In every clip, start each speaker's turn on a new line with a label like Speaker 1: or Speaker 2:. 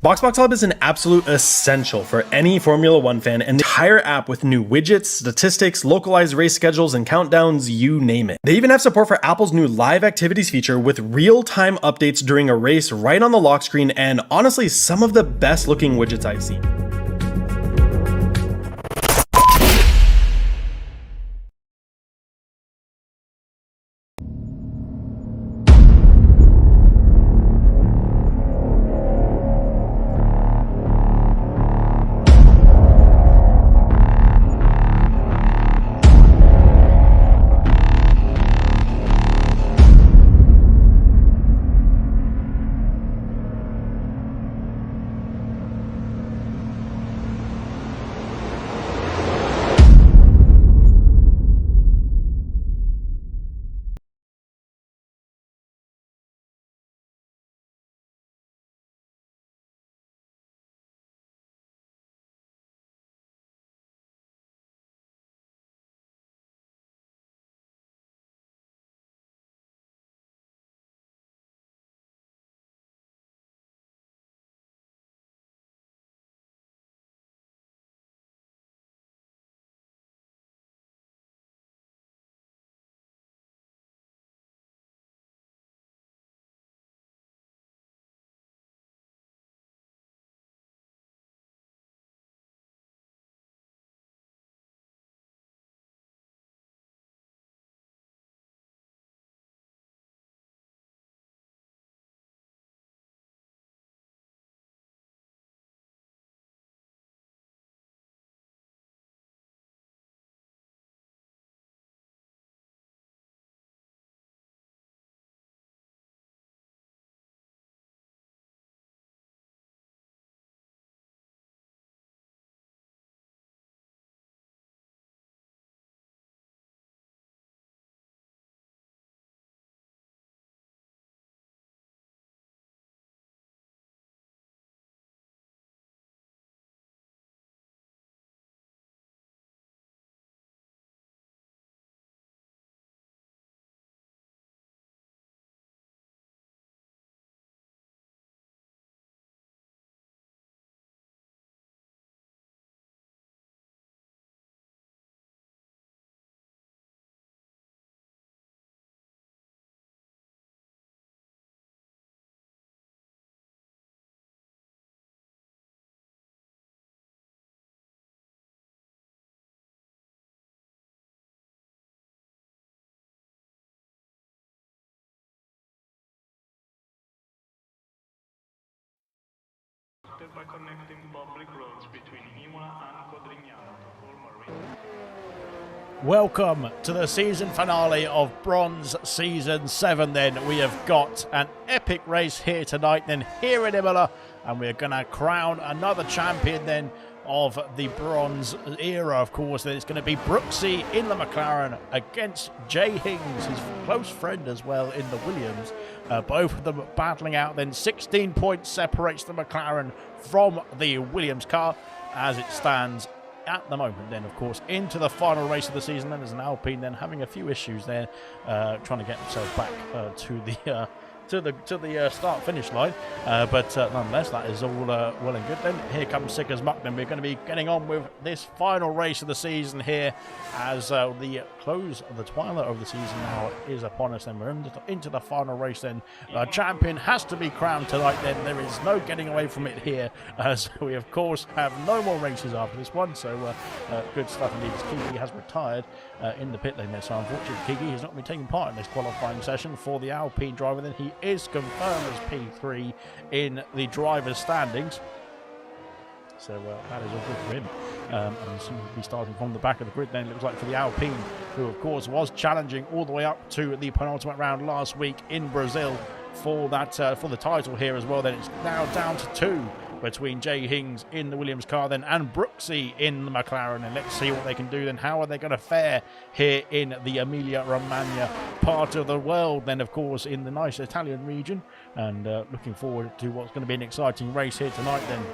Speaker 1: BoxBox Hub is an absolute essential for any Formula One fan, and the entire app with new widgets, statistics, localized race schedules, and countdowns, you name it. They even have support for Apple's new live activities feature with real-time updates during a race right on the lock screen, and honestly, some of the best looking widgets I've seen.
Speaker 2: constructed by connecting public roads between Imola and Codrignano to form a ring.
Speaker 3: Welcome to the season finale of Bronze Season 7 then. We have got an epic race here tonight then here in Imola, and we're going to crown another champion then of the bronze era, of course. Then it's going to be Brooksy in the McLaren against Jay Hings, his close friend as well, in the Williams. Both of them battling out then. 16 points separates the McLaren from the Williams car as it stands at the moment. Then of course into the final race of the season, then there's an Alpine then having a few issues there, trying to get himself back to the start finish line, but nonetheless that is all well and good. Then here comes Sick as Muck. Then we're going to be getting on with this final race of the season here as the close of the twilight of the season now is upon us. Then we're into the final race. Then champion has to be crowned tonight. Then there is no getting away from it here, as we of course have no more races after this one. So good stuff indeed. Kiki has retired in the pit lane there, so unfortunately Kiki has not been taking part in this qualifying session for the Alpine driver. Then he is confirmed as P3 in the driver's standings, so that is all good for him. And soon he'll be starting from the back of the grid then, it looks like, for the Alpine, who of course was challenging all the way up to the penultimate round last week in Brazil for that for the title here as well. Then it's now down to 2 between Jay Hings in the Williams car then and Brooksy in the McLaren, and let's see what they can do then. How are they going to fare here in the Emilia-Romagna part of the world then, of course, in the nice Italian region, and looking forward to what's going to be an exciting race here tonight then.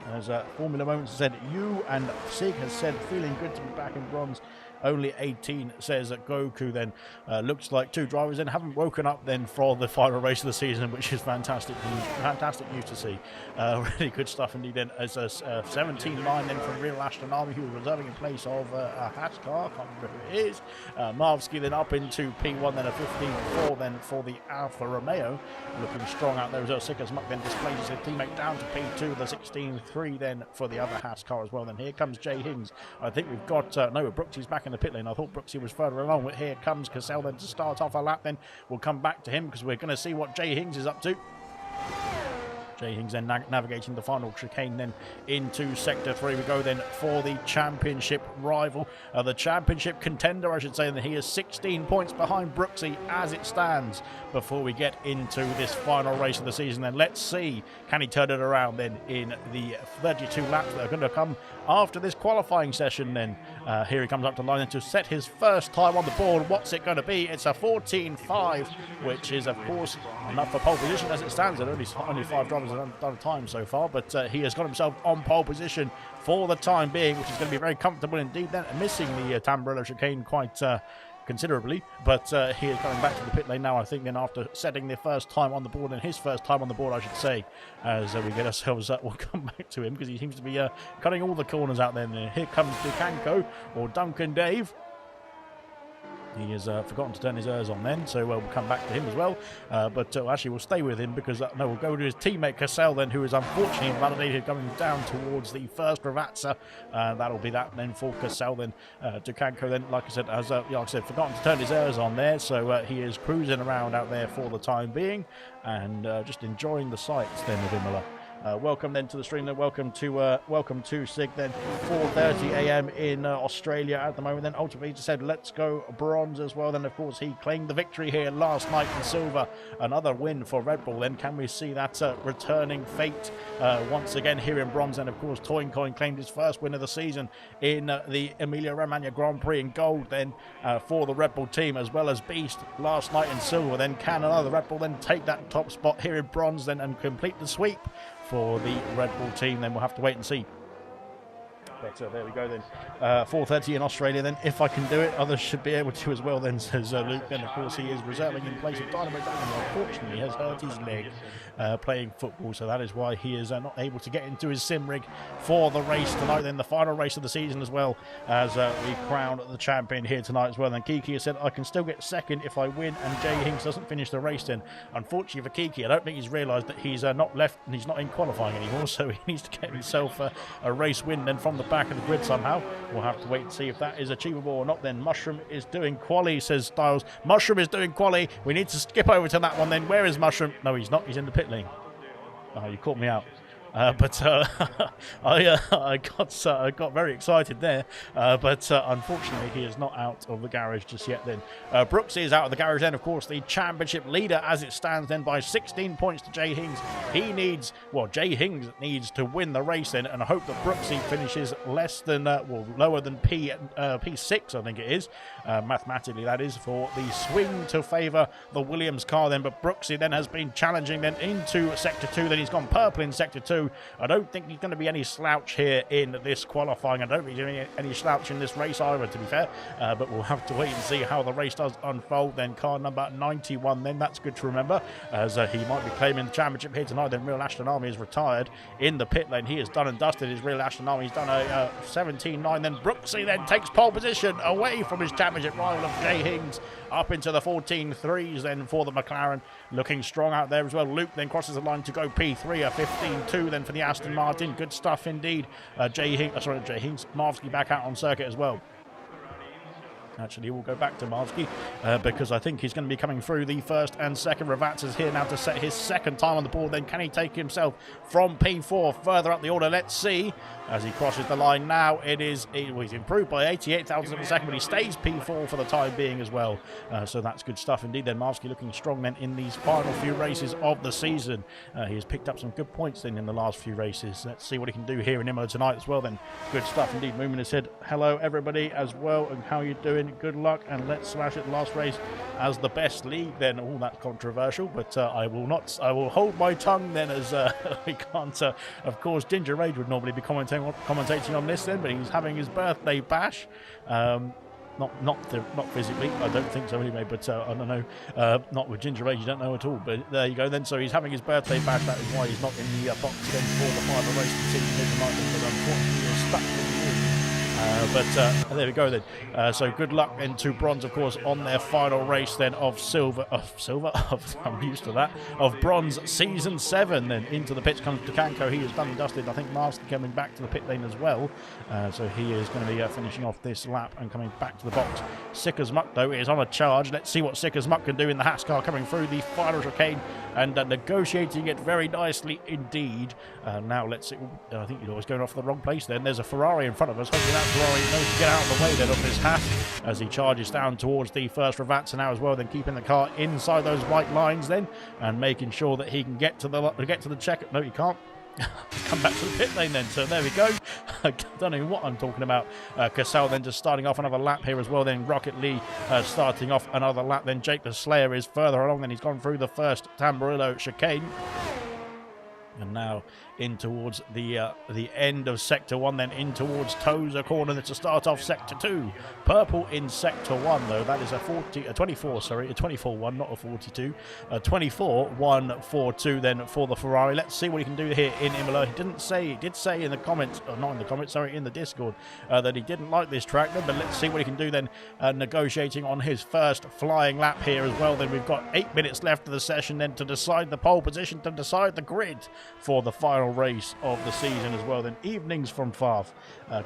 Speaker 3: As Formula Moments said, you and Sig has said, feeling good to be back in bronze. Only 18 says that Goku. Then looks like 2 drivers then haven't woken up then for the final race of the season, which is fantastic news to see. Really good stuff indeed then, as a 17-9 then from Real Ashton Army, who was reserving in place of a Hatch car, can't remember who it is. Marvsky then up into P1, then a 15-4 then for the Alfa Romeo, looking strong out there as well. Sick as Muck then displays his teammate down to P2, the 16-3 then for the other Hatch car as well. Then here comes Jay Hings. I think we've got no, Brooksy's back in the pit lane. I thought Brooksy was further along, but here comes Cassell then to start off a lap. Then we'll come back to him because we're going to see what Jay Hings is up to. Jay Hings then navigating the final chicane then into sector 3. We go then for the championship rival, the championship contender I should say, and he is 16 points behind Brooksy as it stands before we get into this final race of the season. Then let's see, can he turn it around then in the 32 laps that are going to come after this qualifying session. Then here he comes up to line to set his first time on the board. What's it going to be? It's a 14.5, which is of course enough for pole position as it stands. Only 5 drivers have done a time so far, but he has got himself on pole position for the time being, which is going to be very comfortable indeed then, missing the Tamburello chicane quite considerably, but he is coming back to the pit lane now, I think, then after setting the first time on the board, and his first time on the board I should say, as we get ourselves we'll come back to him because he seems to be cutting all the corners out there. And here comes Dukanko, or Duncan Dave. He has forgotten to turn his ERS on then, so we'll come back to him as well. But actually, we'll stay with him because no, we'll go to his teammate Cassell then, who is unfortunately invalidated coming down towards the first Ravazza. That'll be that then for Cassell then. Dukanko then, like I said, has forgotten to turn his ERS on there, so he is cruising around out there for the time being and just enjoying the sights then of Imola. Welcome then to the stream. Then welcome to Sig. Then 4:30 a.m. in Australia at the moment. Then Ultimate said, "Let's go bronze" as well. Then of course he claimed the victory here last night in silver. Another win for Red Bull. Then can we see that returning fate once again here in bronze? And of course Toincoin claimed his first win of the season in the Emilia-Romagna Grand Prix in gold. Then for the Red Bull team, as well as Beast last night in silver. Then can another Red Bull then take that top spot here in bronze then and complete the sweep for the Red Bull team? Then we'll have to wait and see. But there we go then. 4:30 in Australia then. If I can do it, others should be able to as well then, says Luke. Then of course he is reserving in place of Dynamo Dynamo. Unfortunately he has hurt his leg playing football, so that is why he is not able to get into his sim rig for the race tonight. Then the final race of the season as well, as we crown the champion here tonight as well. Then Kiki has said, I can still get second if I win and Jay Hings doesn't finish the race. Then unfortunately for Kiki, I don't think he's realised that he's not left and he's not in qualifying anymore, so he needs to get himself a race win then from the back of the grid somehow. We'll have to wait and see if that is achievable or not. Then Mushroom is doing quali, says Styles. Mushroom is doing quali. We need to skip over to that one then. Where is Mushroom? No, he's not. He's in the pit lane. Oh, you caught me out. But I got very excited there. But unfortunately, he is not out of the garage just yet then. Brooksy is out of the garage then, of course, the championship leader as it stands then by 16 points to Jay Hings. Jay Hings needs to win the race then and hope that Brooksy finishes less than, lower than P6, I think it is. Mathematically, that is, for the swing to favour the Williams car then. But Brooksy then has been challenging then into Sector 2. Then he's gone purple in Sector 2. I don't think he's going to be any slouch here in this qualifying. I don't think he's doing any slouch in this race either, to be fair. But we'll have to wait and see how the race does unfold. Then car number 91 then, that's good to remember, as he might be claiming the championship here tonight. Then Real Ashton Army is retired in the pit lane. He is done and dusted. His Real Ashton Army. He's done a 17.9. Then Brooksy then takes pole position away from his championship rival of Jay Hings up into the 14.3s then for the McLaren. Looking strong out there as well. Luke then crosses the line to go P3, a 15.2 then for the Aston Martin. Good stuff indeed. Jay Hings, Marvsky back out on circuit as well. Actually, we'll go back to Marvsky because I think he's going to be coming through the first and second. Ravats is here now to set his second time on the board. Then can he take himself from P4 further up the order? Let's see. As he crosses the line now, he's improved by 88 thousandths of a second, but he stays P4 for the time being as well. So that's good stuff indeed. Then Marvsky looking strong then in these final few races of the season. He has picked up some good points then in the last few races. Let's see what he can do here in Imola tonight as well then. Good stuff indeed. Moomin has said hello everybody as well, and how are you doing? Good luck, and let's smash it last race as the best league then. Oh, that's controversial, but I will hold my tongue then, as we can't of course Ginger Rage would normally be commentating on this then, but he's having his birthday bash. Not physically, I don't think so anyway, but I don't know, not with Ginger Rage, you don't know at all, but there you go then. So he's having his birthday bash. That is why he's not in the box then for the final race of the season here tonight, but unfortunately he's stuck with the wall. But there we go then. So good luck then to Bronze, of course, on their final race then of I'm used to that, of Bronze Season 7. Then into the pits comes Dukanko. He is done and dusted. I think Marston coming back to the pit lane as well. So he is going to be finishing off this lap and coming back to the box. Sick as Muck, though, is on a charge. Let's see what Sick as Muck can do in the Haas car coming through the final chicane and negotiating it very nicely indeed. Now let's see. I think he's always going off the wrong place then. There's a Ferrari in front of us. Hopefully that Ferrari knows to get out of the way then of this Haas as he charges down towards the first Ravazza now as well, then keeping the car inside those white lines then and making sure that he can get to the check. No, he can't. Come back to the pit lane then, so there we go. I don't know what I'm talking about. Cassell then just starting off another lap here as well, then Rocket Lee starting off another lap, then Jake the Slayer is further along, then he's gone through the first Tamburillo chicane. And now in towards the end of Sector 1, then in towards Tozer Corner to start off Sector 2. Purple in Sector 1, though. That is a 24-1, not a 42. 24-1-4-2 then for the Ferrari. Let's see what he can do here in Imola. He did say in the comments, or not in the comments, sorry, in the Discord, that he didn't like this track, but let's see what he can do then, negotiating on his first flying lap here as well. Then we've got 8 minutes left of the session then to decide the pole position, to decide the grid for the final race of the season as well. Then evenings from Farf.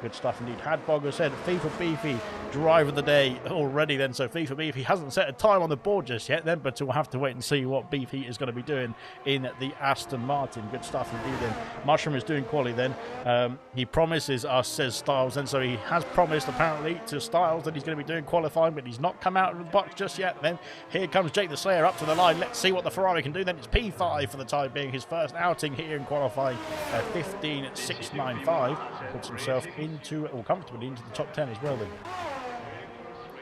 Speaker 3: Good stuff indeed. Hadbog has said FIFA Beefy drive of the day already then. So FIFA Beefy hasn't set a time on the board just yet then, but we'll have to wait and see what Beefy is going to be doing in the Aston Martin. Good stuff indeed then. Mushroom is doing quali then. He promises us, says Styles then, so he has promised apparently to Styles that he's going to be doing qualifying, but he's not come out of the box just yet then. Here comes Jake the Slayer up to the line. Let's see what the Ferrari can do then. It's P5 for the time being, his first outing here in qualifying. 15.695 puts himself comfortably into the top 10 as well then.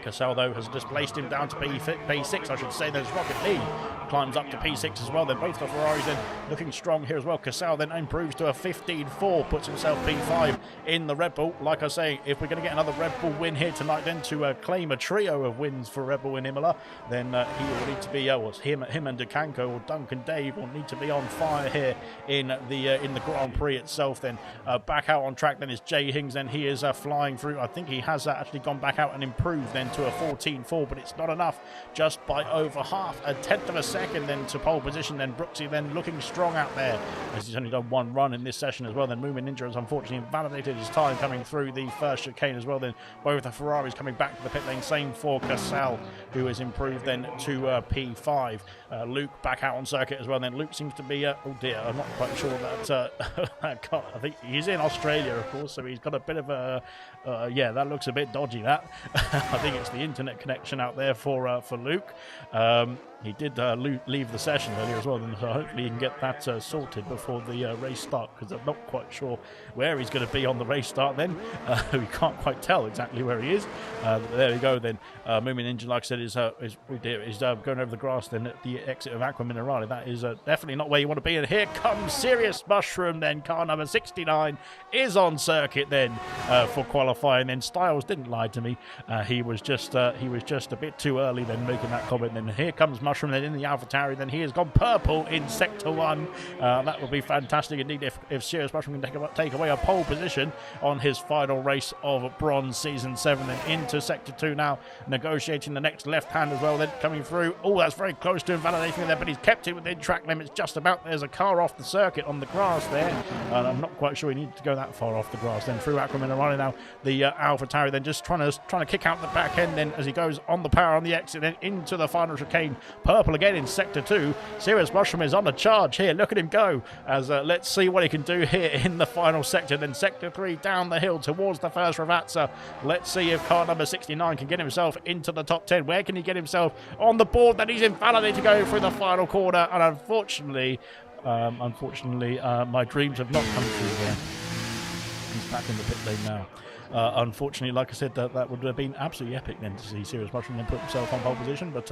Speaker 3: Cassell, though, has displaced him down to P6, I should say. There's Rocket Lee climbs up to P6 as well. Then both the Ferraris then looking strong here as well. Cassell then improves to a 15.4, puts himself P5 in the Red Bull. Like I say, if we're going to get another Red Bull win here tonight, then to claim a trio of wins for Red Bull in Imola, then he will need to be, him and Dukanko or Duncan Dave will need to be on fire here in the Grand Prix itself. Then back out on track then is Jay Hings. Then he is flying through. I think he has actually gone back out and improved then to a 14.4, but it's not enough, just by over half a tenth of a second second, then to pole position. Then Brooksy then looking strong out there, as he's only done one run in this session as well. Then Moomin Ninja has unfortunately invalidated his time coming through the first chicane as well. Then both the Ferraris coming back to the pit lane. Same for Cassell, who has improved then to P5. Luke back out on circuit as well. Then Luke seems to be, oh dear, I'm not quite sure that, I think he's in Australia, of course, so he's got a bit of a, yeah, that looks a bit dodgy, that. I think it's the internet connection out there for Luke. He did leave the session earlier as well, and hopefully he can get that sorted before the race start, because I'm not quite sure where he's going to be on the race start then. We can't quite tell exactly where he is. But there we go then. Moomin Ninja, like I said, is going over the grass then at the exit of Aqua Minerale. That is definitely not where you want to be. And here comes Serious Mushroom then. Car number 69 is on circuit then for qualifying. Then Styles didn't lie to me. He was just a bit too early then making that comment. Then here comes Mushroom then in the AlphaTauri. Then he has gone purple in Sector 1. That would be fantastic indeed if Serious Mushroom can take away a pole position on his final race of Bronze Season 7. Then into Sector 2 now, negotiating the next left hand as well, then coming through. Oh, that's very close to invalidating there, but he's kept it within track limits just about. There's a car off the circuit on the grass there, and I'm not quite sure he needed to go that far off the grass. Then through Aqua Minerale now, the AlphaTauri then just trying to kick out the back end then as he goes on the power on the exit, then into the final chicane. Purple again in Sector 2. Serious Mushroom is on the charge here. Look at him go, as let's see what he can do here in the final sector. Then Sector 3 down the hill towards the first Ravazza. Let's see if car number 69 can get himself into the top 10. Where can he get himself on the board? That he's invalidated going through the final corner, and unfortunately, my dreams have not come true there. He's back in the pit lane now. Unfortunately, like I said, that would have been absolutely epic then to see Serious Mushroom then put himself on pole position, but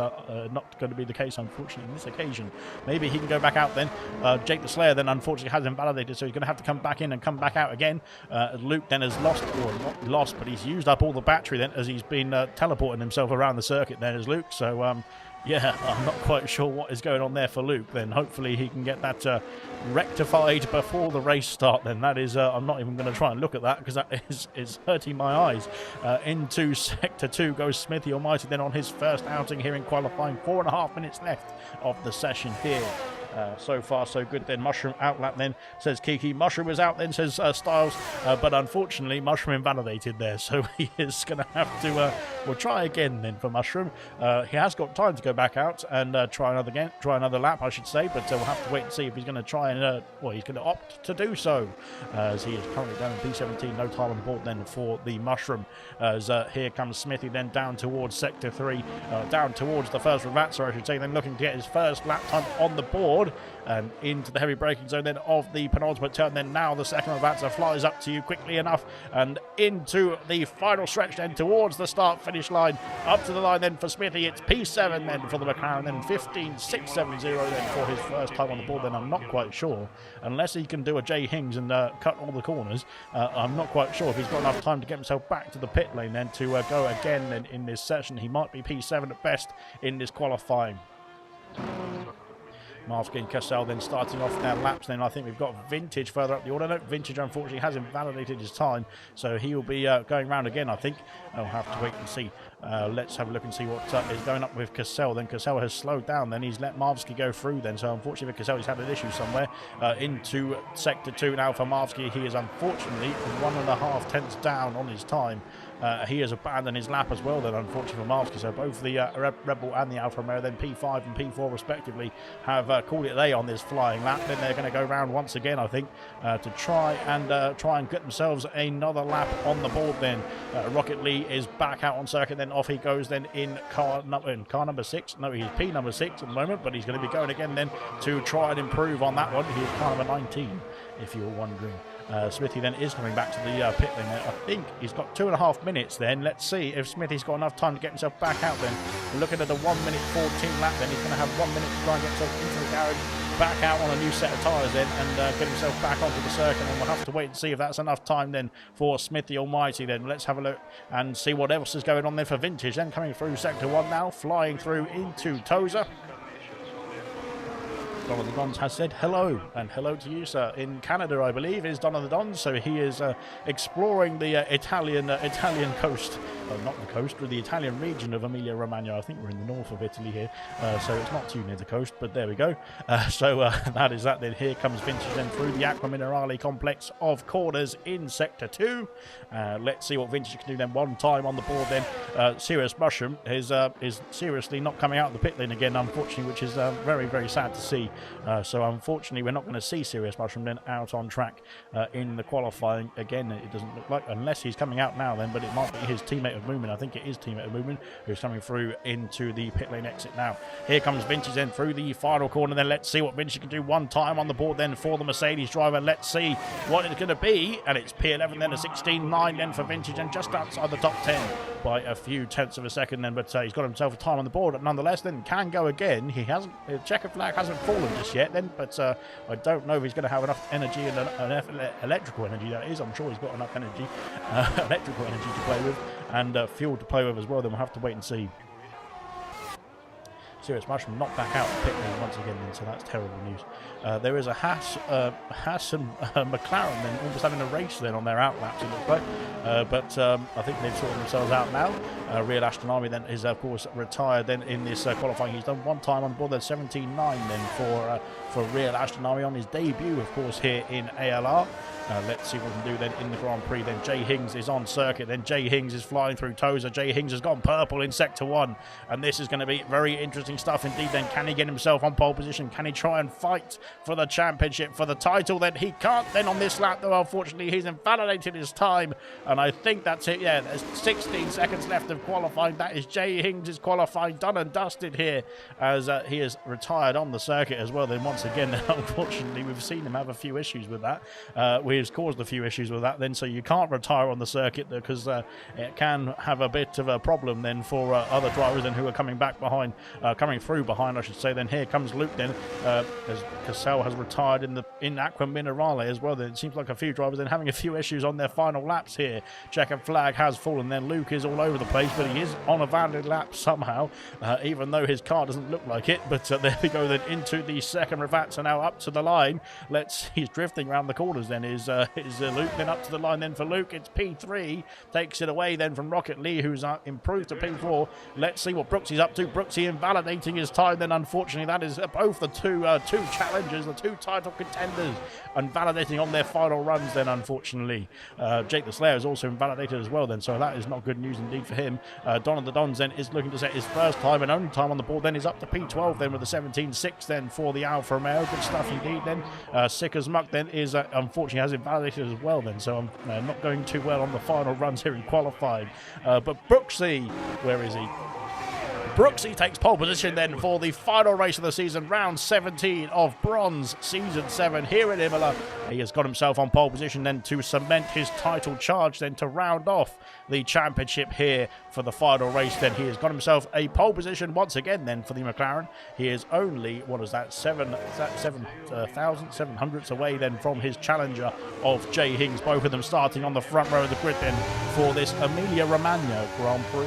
Speaker 3: not going to be the case, unfortunately, on this occasion. Maybe he can go back out then. Jake the Slayer then unfortunately has invalidated, so he's going to have to come back in and come back out again. Luke then has lost, or not lost, but he's used up all the battery then as he's been teleporting himself around the circuit then as Luke, so yeah, I'm not quite sure what is going on there for Luke. Then hopefully he can get that rectified before the race start. Then that is, I'm not even going to try and look at that because that is hurting my eyes. Into Sector 2 goes Smithy Almighty then on his first outing here in qualifying. 4.5 minutes left of the session here. So far so good then. Mushroom outlap then, says Kiki. Mushroom is out then, says Styles, but unfortunately Mushroom invalidated there, so he is going to have to we'll try again then for Mushroom. He has got time to go back out and try another lap, I should say, but we'll have to wait and see if he's going to try and well, he's going to opt to do so, as he is currently down in P17. No time on the board then for the Mushroom, as here comes Smithy then down towards Sector 3, down towards the first Ravazza, I should say, then looking to get his first lap time on the board and into the heavy braking zone then of the penultimate turn. Then now the second Ravazza flies up to you quickly enough and into the final stretch then towards the start finish line. Up to the line then for Smithy, it's P7 then for the McLaren, then 15.670 then for his first time on the board. Then I'm not quite sure, unless he can do a J Hings and cut all the corners, I'm not quite sure if he's got enough time to get himself back to the pit lane then to go again then in this session. He might be P7 at best in this qualifying. Marsky and Cassell then starting off their laps. Then I think we've got Vintage further up the order. No, Vintage unfortunately has invalidated his time, so he will be going round again, I think. I'll have to wait and see. Let's have a look and see what is going up with Cassell. Then Cassell has slowed down. Then he's let Marvsky go through then. So unfortunately for Cassell, he's had an issue somewhere. Into Sector 2 now for Marvsky. He is unfortunately 1.5 tenths down on his time. He has abandoned his lap as well then, unfortunately for Marvsky. So both the Rebel and the Alfa Romeo, then P5 and P4 respectively, have called it a day on this flying lap. Then they're going to go round once again, I think, to try and get themselves another lap on the board then. Rocket Lee is back out on circuit. Then off he goes then in car number 6. No, he's P number 6 at the moment, but he's going to be going again then to try and improve on that one. He's car number 19, if you were wondering. Smithy then is coming back to the pit lane there. I think he's got 2.5 minutes then. Let's see if Smithy's got enough time to get himself back out then. We're looking at a 1 minute 14 lap then. He's going to have 1 minute to try and get himself into the garage, back out on a new set of tyres then, and get himself back onto the circuit. And we'll have to wait and see if that's enough time then for Smithy Almighty then. Let's have a look and see what else is going on there for Vintage. Then coming through Sector 1 now, flying through into Tozer. Don of the Dons has said hello, and hello to you, sir. In Canada, I believe, is Don of the Dons, so he is exploring the Italian coast not the coast, but the Italian region of Emilia-Romagna. I think we're in the north of Italy here, so it's not too near the coast, but there we go. That is that then. Here comes Vintage then through the Aqua Minerale complex of corners in Sector 2. Let's see what Vintage can do then. One time on the board then. Serious Mushroom is seriously not coming out of the pit lane again, unfortunately, which is very, very sad to see. So unfortunately, we're not going to see Serious Mushroom then out on track in the qualifying again. It doesn't look like, unless he's coming out now then, but it might be his teammate of Moomin. I think it is teammate of Moomin who's coming through into the pit lane exit now. Here comes Vintage then through the final corner. Then let's see what Vintage can do. One time on the board then for the Mercedes driver. Let's see what it's going to be, and it's P11 then, a 16.9 then for Vintage, and just outside the top 10 by a few tenths of a second then, but he's got himself a time on the board nonetheless. Then can go again. He hasn't, checker flag hasn't fallen just yet then, but I don't know if he's going to have enough energy and enough electrical energy, that is. I'm sure he's got enough energy, electrical energy to play with, and fuel to play with as well. Then we'll have to wait and see. Serious Mushroom not back out of pit lane once again then, so that's terrible news. There is a Haas and McLaren then almost having a race then on their outlaps, it looks like, but I think they've sorted themselves out now. Real Ashton Army then is of course retired then in this qualifying. He's done one time on board. There's 17.9 then for Real Ashton Army on his debut of course here in ALR. Let's see what we can do then in the Grand Prix. Then Jay Hings is on circuit. Then Jay Hings is flying through Tozer. Jay Hings has gone purple in Sector 1. And this is going to be very interesting stuff indeed. Then can he get himself on pole position? Can he try and fight for the championship, for the title? Then he can't then on this lap, though. Unfortunately, he's invalidated his time. And I think that's it. Yeah, there's 16 seconds left of qualifying. That is Jay Hings' qualifying done and dusted here, as he is retired on the circuit as well. Then once again, unfortunately, we've seen him have a few issues with that. Has caused a few issues with that then, so you can't retire on the circuit because it can have a bit of a problem then for other drivers then who are coming back behind, coming through behind I should say. Then here comes Luke then, as Cassell has retired in Aqua Minerale as well. Then it seems like a few drivers then having a few issues on their final laps here. Checkered flag has fallen. Then Luke is all over the place, but he is on a valid lap somehow, even though his car doesn't look like it. But there we go then into the second Ravats are now up to the line. He's drifting around the corners then is Luke then up to the line then for Luke. It's P3, takes it away then from Rocket Lee, who's improved to P4. Let's see what Brooksy's up to. Brooksy invalidating his time then, unfortunately. That is both the two challengers, the two title contenders, invalidating on their final runs then, unfortunately. Jake the Slayer is also invalidated as well then, so that is not good news indeed for him. Don of the Dons then is looking to set his first time and only time on the board then is up to P12 then with a 17.6 then for the Alfa Romeo. Good stuff indeed then. Sick as Muck then is unfortunately has invalidated as well then, so I'm not going too well on the final runs here in qualifying. But Brooksy, where is he? Brooksy takes pole position then for the final race of the season, round 17 of Bronze Season 7 here at Imola. He has got himself on pole position then to cement his title charge then to round off the championship here for the final race. Then he has got himself a pole position once again then for the McLaren. He is only, what is that, 7,700ths away then from his challenger of Jay Hings, both of them starting on the front row of the grid then for this Emilia-Romagna Grand Prix.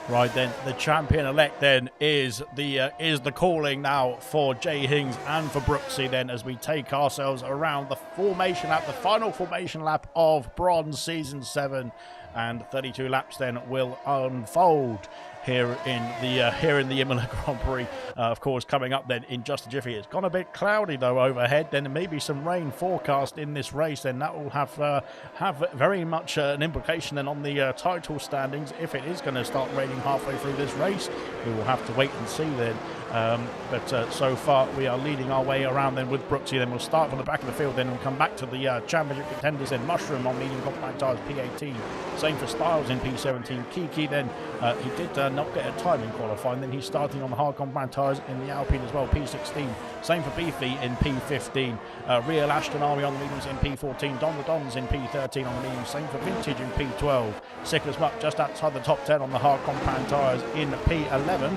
Speaker 3: Right then, the champion-elect then is the calling now for Jay Hings and for Brooksy then, as we take ourselves around the formation lap, the final formation lap of Bronze Season 7, and 32 laps then will unfold here in the Imola Grand Prix. Of course, coming up then in just a jiffy. It's gone a bit cloudy though overhead. Then maybe some rain forecast in this race. Then that will have very much an implication then on the title standings. If it is going to start raining halfway through this race, we will have to wait and see then. But so far we are leading our way around then with Brooksy. Then we'll start from the back of the field. Then we'll come back to the championship contenders. Then Mushroom on medium compact tyres P18. Same for Styles in P17. Kiki then he did not get a time in qualifying. Then he's starting on the hard compact tyres in the Alpine as well, P16. Same for Beefy in P15. Real Ashton Army on the mediums in P14. Don the Dons in P13 on the mediums. Same for Vintage in P12. Sick as Muck just outside the top 10 on the hard compact tyres in P11.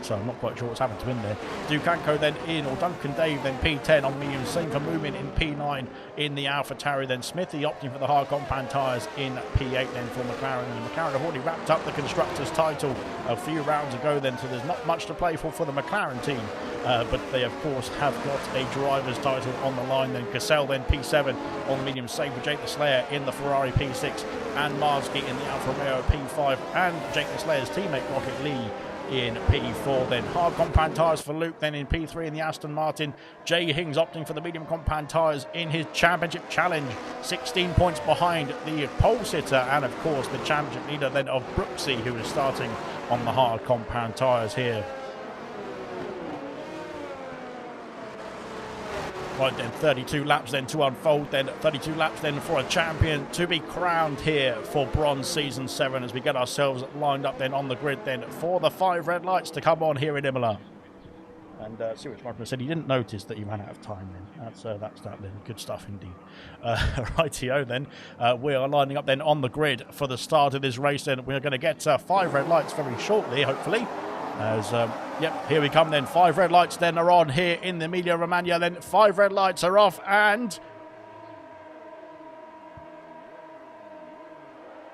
Speaker 3: So I'm not quite sure what's happened to him there. Dukanko then in, or Duncan Dave then P10 on medium. Same for Moomin in P9 in the AlphaTauri. Then Smithy opting for the hard compound tyres in P8 then for McLaren. And McLaren have already wrapped up the Constructors' title a few rounds ago then, so there's not much to play for the McLaren team. But they of course have got a driver's title on the line. Then Cassell then P7 on the medium. Same for Jake the Slayer in the Ferrari P6, and Marsky in the Alfa Romeo P5, and Jake the Slayer's teammate Rocket Lee in P4. Then hard compound tyres for Luke then in P3 in the Aston Martin. Jay Hings opting for the medium compound tyres in his championship challenge, 16 points behind the pole sitter and of course the championship leader then of Brooksy, who is starting on the hard compound tyres here. Right then, 32 laps then to unfold then, 32 laps then for a champion to be crowned here for Bronze Season 7, as we get ourselves lined up then on the grid then for the 5 red lights to come on here in Imola. And Sewage Martin said he didn't notice that he ran out of time then. That's that then. Good stuff indeed. Rightio then. We are lining up then on the grid for the start of this race then. We're going to get 5 red lights very shortly, hopefully. As, yep, here we come then. 5 red lights then are on here in the Emilia-Romagna. Then 5 red lights are off, and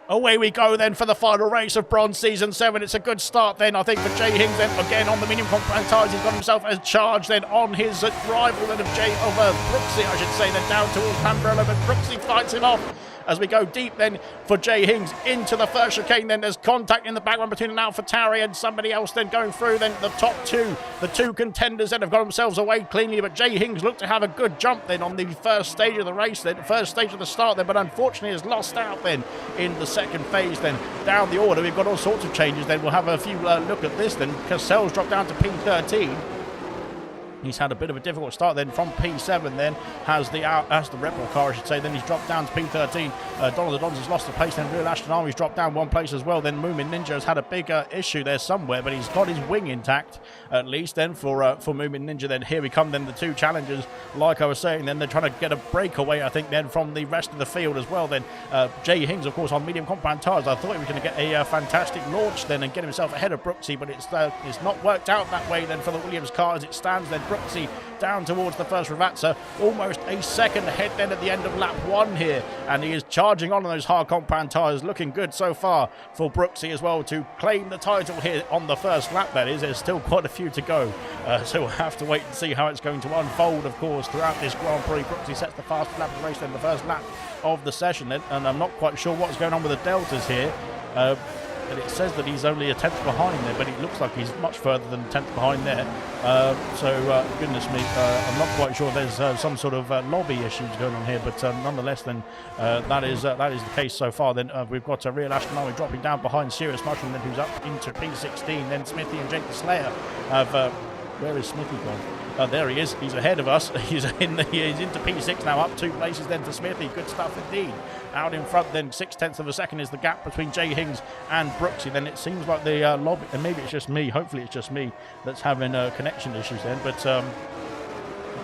Speaker 3: away we go then for the final race of Bronze Season 7. It's a good start then, I think, for Jay Hings then. Again on the medium compact tyres, he's got himself a charge then on his rival then of Brooksy, I should say, then down towards Pambrello, but Brooksy fights him off. As we go deep then for Jay Hings into the first chicane, then there's contact in the back one between an AlphaTauri and somebody else then going through. Then the top two, the 2 contenders then have got themselves away cleanly, but Jay Hings looked to have a good jump then on the first stage of the race then, first stage of the start then, but unfortunately has lost out then in the second phase then. Down the order, we've got all sorts of changes then. We'll have a few look at this then. Cassell's dropped down to P13. He's had a bit of a difficult start then from P7 then, has the Red Bull car, I should say. Then he's dropped down to P13. Donald the Dons has lost the place. Then Real Ashton Army's dropped down 1 place as well. Then Moomin Ninja has had a big issue there somewhere, but he's got his wing intact at least then for Moomin Ninja. Then here we come then, the 2 challengers. Like I was saying then, they're trying to get a breakaway, I think, then from the rest of the field as well. Then Jay Hings, of course, on medium compound tyres. I thought he was going to get a fantastic launch then and get himself ahead of Brooksy, but it's not worked out that way then for the Williams car as it stands then. Brooksy down towards the first Ravazza, almost a second ahead then at the end of lap 1 here, and he is charging on those hard compound tyres. Looking good so far for Brooksy as well to claim the title here on the first lap, that is. There's still quite a few to go, so we'll have to wait and see how it's going to unfold, of course, throughout this Grand Prix. Brooksy sets the fastest lap of the race then, the first lap of the session then, and I'm not quite sure what's going on with the deltas here. But it says that he's only a 10th behind there, but it looks like he's much further than 10th behind there. Goodness me, I'm not quite sure. There's some sort of lobby issues going on here, but nonetheless, then that is the case so far. Then we've got Real Ashton Army dropping down behind Serious Mushroom, then who's up into P16. Then Smithy and Jake the Slayer have. Where is Smithy gone? There he is. He's ahead of us. He's into P6 now, up 2 places then for Smithy. Good stuff indeed. Out in front then, 0.6 of a second is the gap between Jay Hings and Brooksy. Then it seems like the lobby, and maybe it's just me, hopefully it's just me that's having connection issues then, but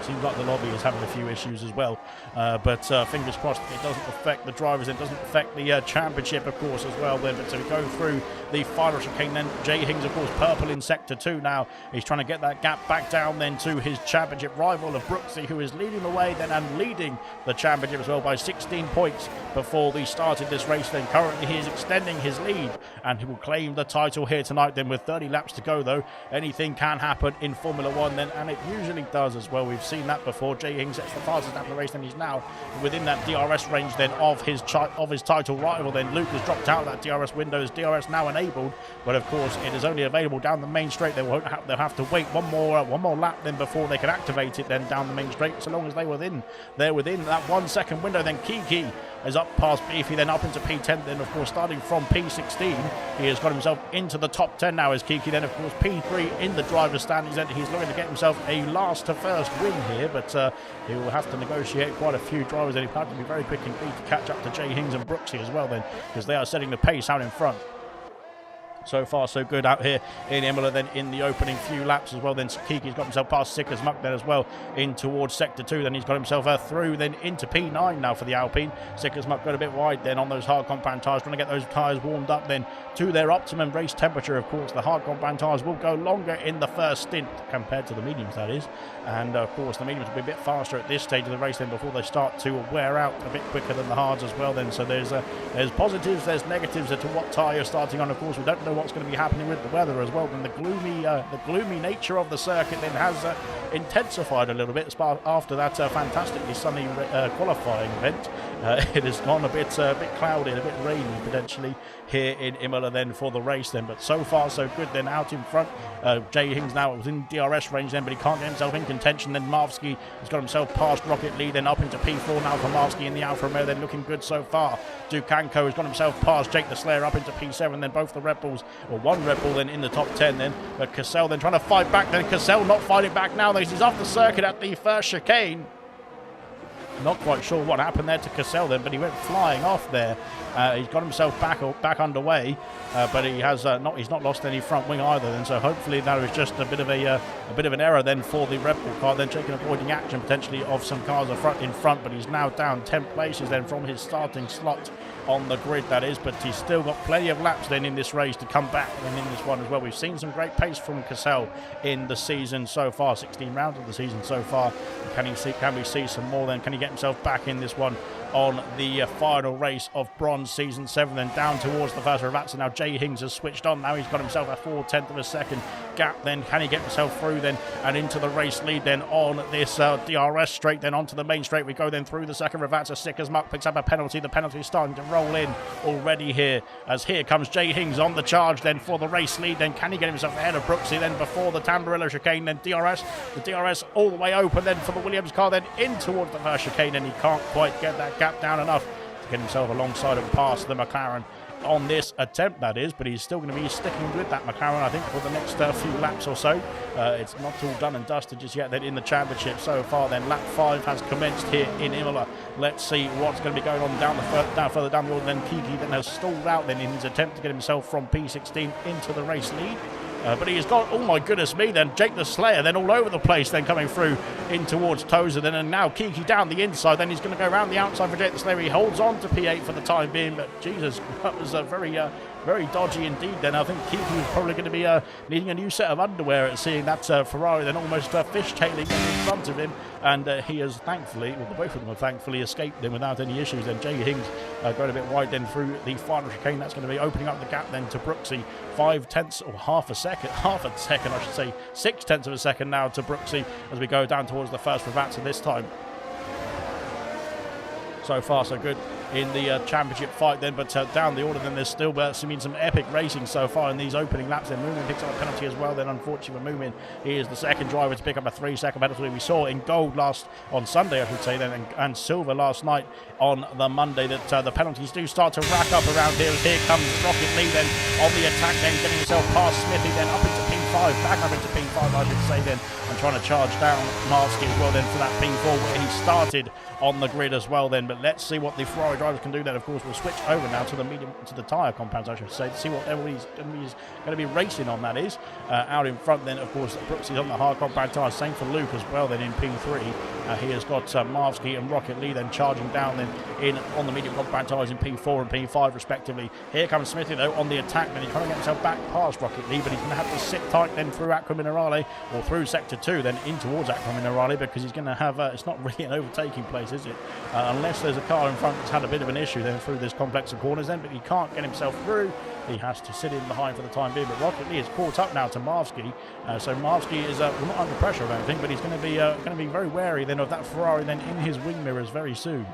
Speaker 3: seems like the lobby is having a few issues as well. But fingers crossed it doesn't affect the drivers. It doesn't affect the championship, of course, as well. Then, but so we go through the final chicane. Then Jay Hings, of course, purple in sector 2 now. He's trying to get that gap back down then to his championship rival of Brooksy, who is leading the way then and leading the championship as well by 16 points before the start of this race. Then currently he is extending his lead and he will claim the title here tonight. Then with 30 laps to go, though, anything can happen in Formula One then, and it usually does as well. We've seen that before. Jay Hings sets the fastest lap of the race, and he's now within that DRS range then of his title rival. Then Luke has dropped out of that DRS window. Is DRS now enabled, but of course it is only available down the main straight. They'll have to wait one more lap then before they can activate it then down the main straight. So long as they're within that 1 second window, then Kiki is up past Beefy, then up into P10. Then of course starting from P16, he has got himself into the top 10 now as Kiki. Then of course P3 in the driver's standings. Then he's looking to get himself a last to first win here, but he will have to negotiate quite a few drivers, and he'll have to be very quick indeed to catch up to Jay Hings and Brooksy as well then, because they are setting the pace out in front. So far, so good out here in Imola. Then in the opening few laps as well. Then Kiki's got himself past Sicker's Muck then as well in towards sector 2. Then he's got himself through then into P9 now for the Alpine. Sicker's Muck got a bit wide then on those hard compound tyres, trying to get those tyres warmed up then to their optimum race temperature. Of course, the hard compound tyres will go longer in the first stint compared to the mediums, that is. And of course, the mediums will be a bit faster at this stage of the race then before they start to wear out a bit quicker than the hards as well then. So there's positives, there's negatives as to what tyre you're starting on. Of course, we don't know what's going to be happening with the weather as well. And the gloomy nature of the circuit then has intensified a little bit after that fantastically sunny qualifying event. It has gone a bit cloudy, a bit rainy potentially here in Imola then for the race then. But so far so good then out in front. Jay Hings now was in DRS range then, but he can't get himself in contention. Then Marvsky has got himself past Rocket Lee, then up into P4 now for Marvsky in the Alfa Romeo, then looking good so far. Dukanko has got himself past Jake the Slayer up into P7, then both the Red Bulls, or one Red Bull then in the top 10 then, but Cassell then trying to fight back, then Cassell not fighting back now, he's off the circuit at the first chicane. Not quite sure what happened there to Cassell then, but he went flying off there. He's got himself back underway, but he's not lost any front wing either. Then so hopefully that was just a bit of an error then for the Red Bull car. Then taking avoiding action potentially of some cars in front, but he's now down 10 places then from his starting slot on the grid, that is. But he's still got plenty of laps then in this race to come back and in this one as well. We've seen some great pace from Cassell in the season so far, 16 rounds of the season so far. Can we see some more then? Can he get himself back in this one on the final race of Bronze Season 7, then down towards the first Ravazza. Now Jay Hings has switched on. Now he's got himself a 4/10 of a second gap. Then can he get himself through then and into the race lead then on this DRS straight, then onto the main straight we go then through the second Ravazza. Sicker's Muck picks up a penalty. The penalty is starting to roll in already here, as here comes Jay Hings on the charge then for the race lead. Then can he get himself ahead of Brooksy then before the Tamburello chicane? Then the DRS all the way open then for the Williams car, then in towards the first chicane, and he can't quite get that gap down enough to get himself alongside and past the McLaren on this attempt, that is. But he's still going to be sticking with that McLaren, I think, for the next few laps or so. It's not all done and dusted just yet then in the championship so far. Then lap 5 has commenced here in Imola. Let's see what's going to be going on further down the road. Then Kiki then has stalled out then in his attempt to get himself from P16 into the race lead. But he has got, oh my goodness me, then Jake the Slayer then all over the place, then coming through in towards Tozer then, and now Kiki down the inside. Then he's going to go around the outside for Jake the Slayer. He holds on to P8 for the time being, but Jesus, that was a very dodgy indeed. Then I think Kiki is probably going to be needing a new set of underwear at seeing that Ferrari then almost fishtailing in front of him, and he has thankfully, well, both of them have thankfully escaped him without any issues. Then Jay Hings going a bit wide then through the final chicane. That's going to be opening up the gap then to Brooksy, 5/10 or half a second I should say, 6/10 of a second now to Brooksy as we go down towards the first Ravazza this time. So far so good in the championship fight then, but down the order then there's still been some epic racing so far in these opening laps. Then Moomin picks up a penalty as well. Then unfortunately for Moomin, he is the second driver to pick up a 3-second penalty. We saw in gold on Sunday, I should say, then, and silver last night on the Monday, that the penalties do start to rack up around here. Here comes Rocket Lee then on the attack, then getting himself past Smithy, then up into P5 back up into P5, I should say then, and trying to charge down Marsky as well then for that P4 where he started on the grid as well then. But let's see what the Ferrari drivers can do then. Of course, we'll switch over now to the tyre compounds, I should say, to see what everybody's going to be racing on, that is. Out in front then, of course, Brooks is on the hard compound tyres, same for Luke as well then in P3. He has got Marvsky and Rocket Lee then charging down then on the medium compound tyres in P4 and P5 respectively. Here comes Smithy though on the attack, then he's trying to get himself back past Rocket Lee, but he's going to have to sit tight then through Aqua Minerale, or through Sector 2 then in towards Aqua Minerale, because he's going to have, it's not really an overtaking place, is it? Unless there's a car in front that's had a bit of an issue then through this complex of corners then, but he can't get himself through. He has to sit in behind for the time being, but Rocket Lee is caught up now to Marvsky, so Marvsky is well, not under pressure or anything, but he's going to be very wary then of that Ferrari then in his wing mirrors very soon.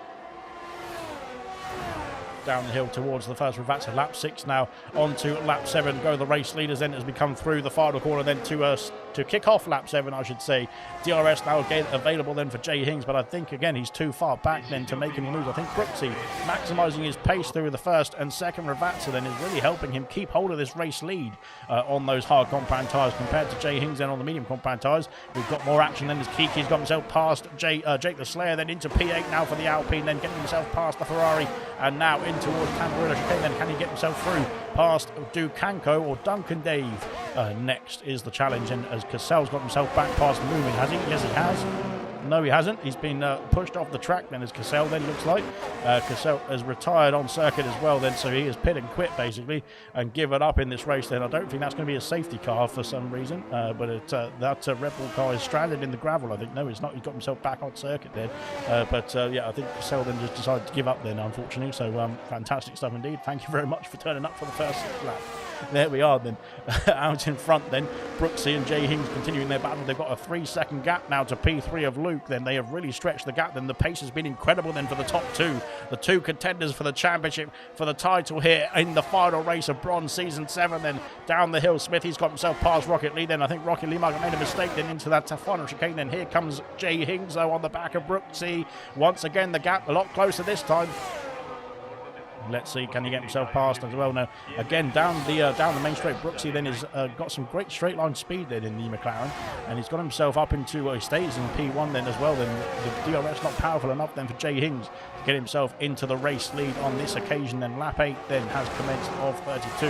Speaker 3: Down the hill towards the first Ravazza, lap 6 now, on to lap 7 go the race leaders then, as we come through the final corner then to kick off lap 7, I should say. DRS now again available then for Jay Hings, but I think again he's too far back then to make any moves. I think Brooksy maximising his pace through the first and second Ravazza then is really helping him keep hold of this race lead on those hard compound tyres compared to Jay Hings then on the medium compound tyres. We've got more action then as Kiki's got himself past Jake the Slayer, then into P8 now for the Alpine, then getting himself past the Ferrari, and now in towards Tamburilla chicane. Then can he get himself through past Ducanco or Duncan Dave? Next is the challenge, and as Cassell's got himself back past Moomin, has he? Yes, he has. No, he hasn't. He's been pushed off the track then, as Cassell then looks like. Cassell has retired on circuit as well then, so he has pit and quit basically and given up in this race then. I don't think that's going to be a safety car for some reason, but that Red Bull car is stranded in the gravel, I think. No, it's not. He's got himself back on circuit then. Yeah, I think Cassell then just decided to give up then, unfortunately. So fantastic stuff indeed. Thank you very much for turning up for the first lap. There we are then. Out in front then, Brooksy and Jay Hings continuing their battle. They've got a 3-second gap now to P3 of Luke. Then they have really stretched the gap. Then the pace has been incredible then for the top two. The two contenders for the championship, for the title here in the final race of Bronze Season 7. Then down the hill, Smithy's got himself past Rocket Lee. Then I think Rocket Lee might have made a mistake then into that final chicane. Then here comes Jay Hings though on the back of Brooksy. Once again, the gap a lot closer this time. Let's see, can he get himself past as well now? Again, down the main straight, Brooksy then has got some great straight line speed then in the McLaren, and he's got himself up into, he stays in P1 then as well. Then the DRS not powerful enough then for Jay Hings to get himself into the race lead on this occasion. Then lap 8 then has commenced of 32,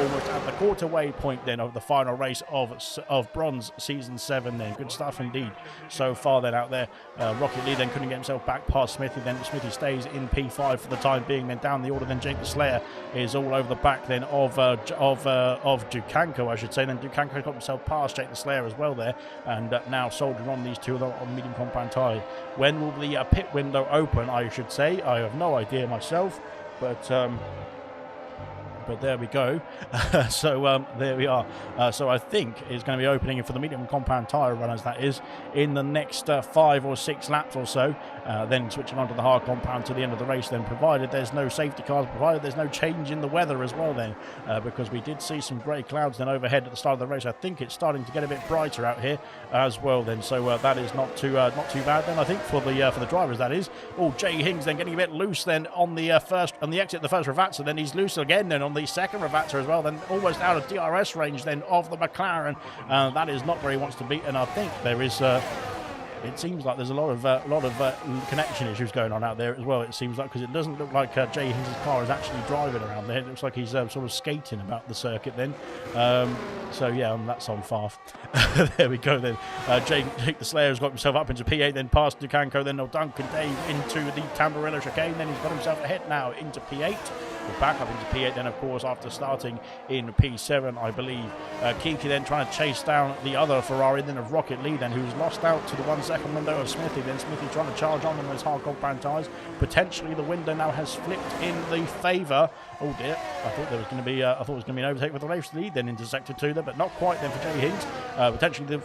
Speaker 3: almost at the quarter way point then of the final race of Bronze Season 7 then. Good stuff indeed so far then out there. Rocket Lee then couldn't get himself back past Smithy, then Smithy stays in P5 for the time being. Then down the order then Jake the Slayer is all over the back then of Ducanco, I should say. Then Ducanco got himself past Jake the Slayer as well there, and now soldiering on these two on medium compound tyre. When will the pit window open, I should say? I have no idea myself, but there we go. So there we are. So I think it's going to be opening for the medium compound tyre runners, that is, in the next 5 or 6 laps or so. Then switching on to the hard compound to the end of the race then, provided there's no safety cars, provided there's no change in the weather as well then, because we did see some grey clouds then overhead at the start of the race. I think it's starting to get a bit brighter out here as well then, so that is not too bad then, I think, for the drivers, that is. Oh, Jay Hings then getting a bit loose then on the exit of the first Ravazza. Then he's loose again then on the second Ravazza as well, then almost out of DRS range then of the McLaren. That is not where he wants to be, and I think there is it seems like there's a lot of connection issues going on out there as well, it seems like, because it doesn't look like Jay Hings' car is actually driving around there. It looks like he's sort of skating about the circuit then. So yeah, that's on Farf. There we go then. Jake the Slayer has got himself up into P8, then past Ducanco, then Duncan Dave into the Tamburilla chicane. Then he's got himself ahead now into P8. Back up into P8 then, of course, after starting in P7, I believe. Kiki then trying to chase down the other Ferrari then of Rocket Lee then, who's lost out to the 1 second window of Smithy. Then Smithy trying to charge on those hard compound tyres. Potentially the window now has flipped in the favour. Oh dear, I thought there was going to be an overtake with the race lead then into sector 2 there, but not quite then for Jay Hings. Potentially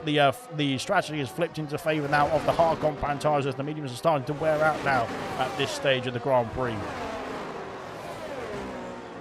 Speaker 3: the strategy has flipped into favour now of the hard compound tyres, as the mediums are starting to wear out now at this stage of the Grand Prix.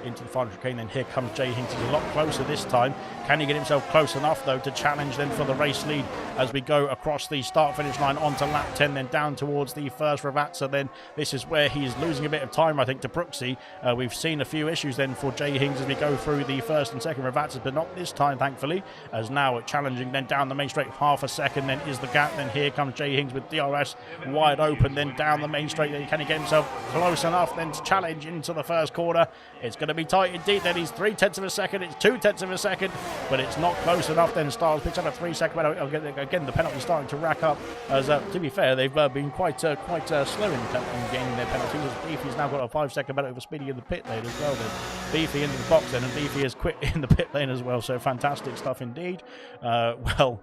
Speaker 3: into the final chicane. Then here comes Jay Hinks. He's a lot closer this time. Can he get himself close enough, though, to challenge then for the race lead as we go across the start-finish line onto lap 10, then down towards the first Ravazza. Then this is where he's losing a bit of time, I think, to Brooksy. We've seen a few issues then for Jay Hinks as we go through the first and second Ravazzas, but not this time, thankfully, as now challenging then down the main straight. Half a second then is the gap. Then here comes Jay Hinks with DRS wide open, then down the main straight. Then can he get himself close enough then to challenge into the first corner? It's going to be tight indeed. Then he's 0.3 of a second. It's 0.2 of a second, but it's not close enough. Then Styles picks up a 3-second penalty. Again, the penalty starting to rack up. As to be fair, they've been quite slow in gaining their penalties. As Beefy's now got a 5-second penalty for speeding in the pit lane as well. Then Beefy into the box then, and Beefy has quit in the pit lane as well. So fantastic stuff indeed. Well,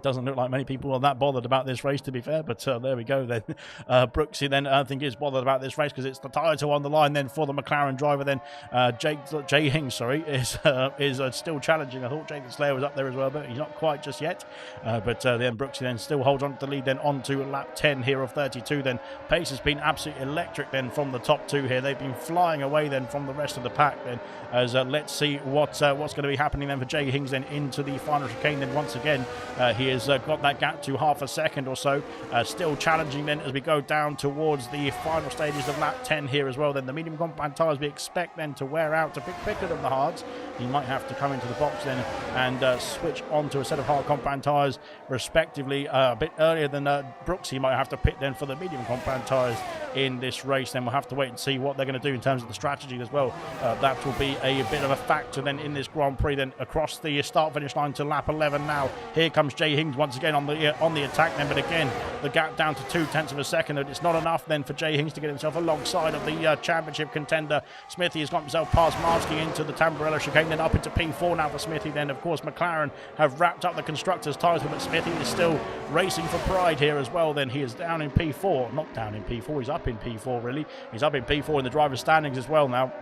Speaker 3: doesn't look like many people are that bothered about this race, to be fair, but there we go then. Brooksy then I think is bothered about this race because it's the title on the line then for the McLaren driver. Then Jay Hinks, sorry, is still challenging. I thought Jacob Slayer was up there as well, but he's not quite just yet. But then Brooksy then still holds on to the lead then onto lap 10 here of 32. Then pace has been absolutely electric then from the top two here. They've been flying away then from the rest of the pack then. As let's see what's going to be happening then for Jay Hinks then into the final chicane. Then once again he has got that gap to half a second or so. Still challenging then as we go down towards the final stages of lap 10 here as well. Then the medium compact tyres we expect then to wear out a bit quicker than the hards. He might have to come into the box then and switch onto a set of hard compact tyres respectively a bit earlier than Brooks. He might have to pit then for the medium compact tyres in this race. Then we'll have to wait and see what they're going to do in terms of the strategy as well. That will be a bit of a factor then in this Grand Prix. Then across the start finish line to lap 11 now. Here comes Jay Hinks once again on the attack then, but again the gap down to 0.2 of a second, and it's not enough then for Jay Hinks to get himself alongside of the championship contender. Smithy has got himself past Marsky into the Tamburello chicane, then up into P4 now for Smithy. Then of course McLaren have wrapped up the constructors title, but Smithy is still racing for pride here as well. Then he is down in P4, not down in P4, he's up in P4 really. He's up in P4 in the driver's standings as well now.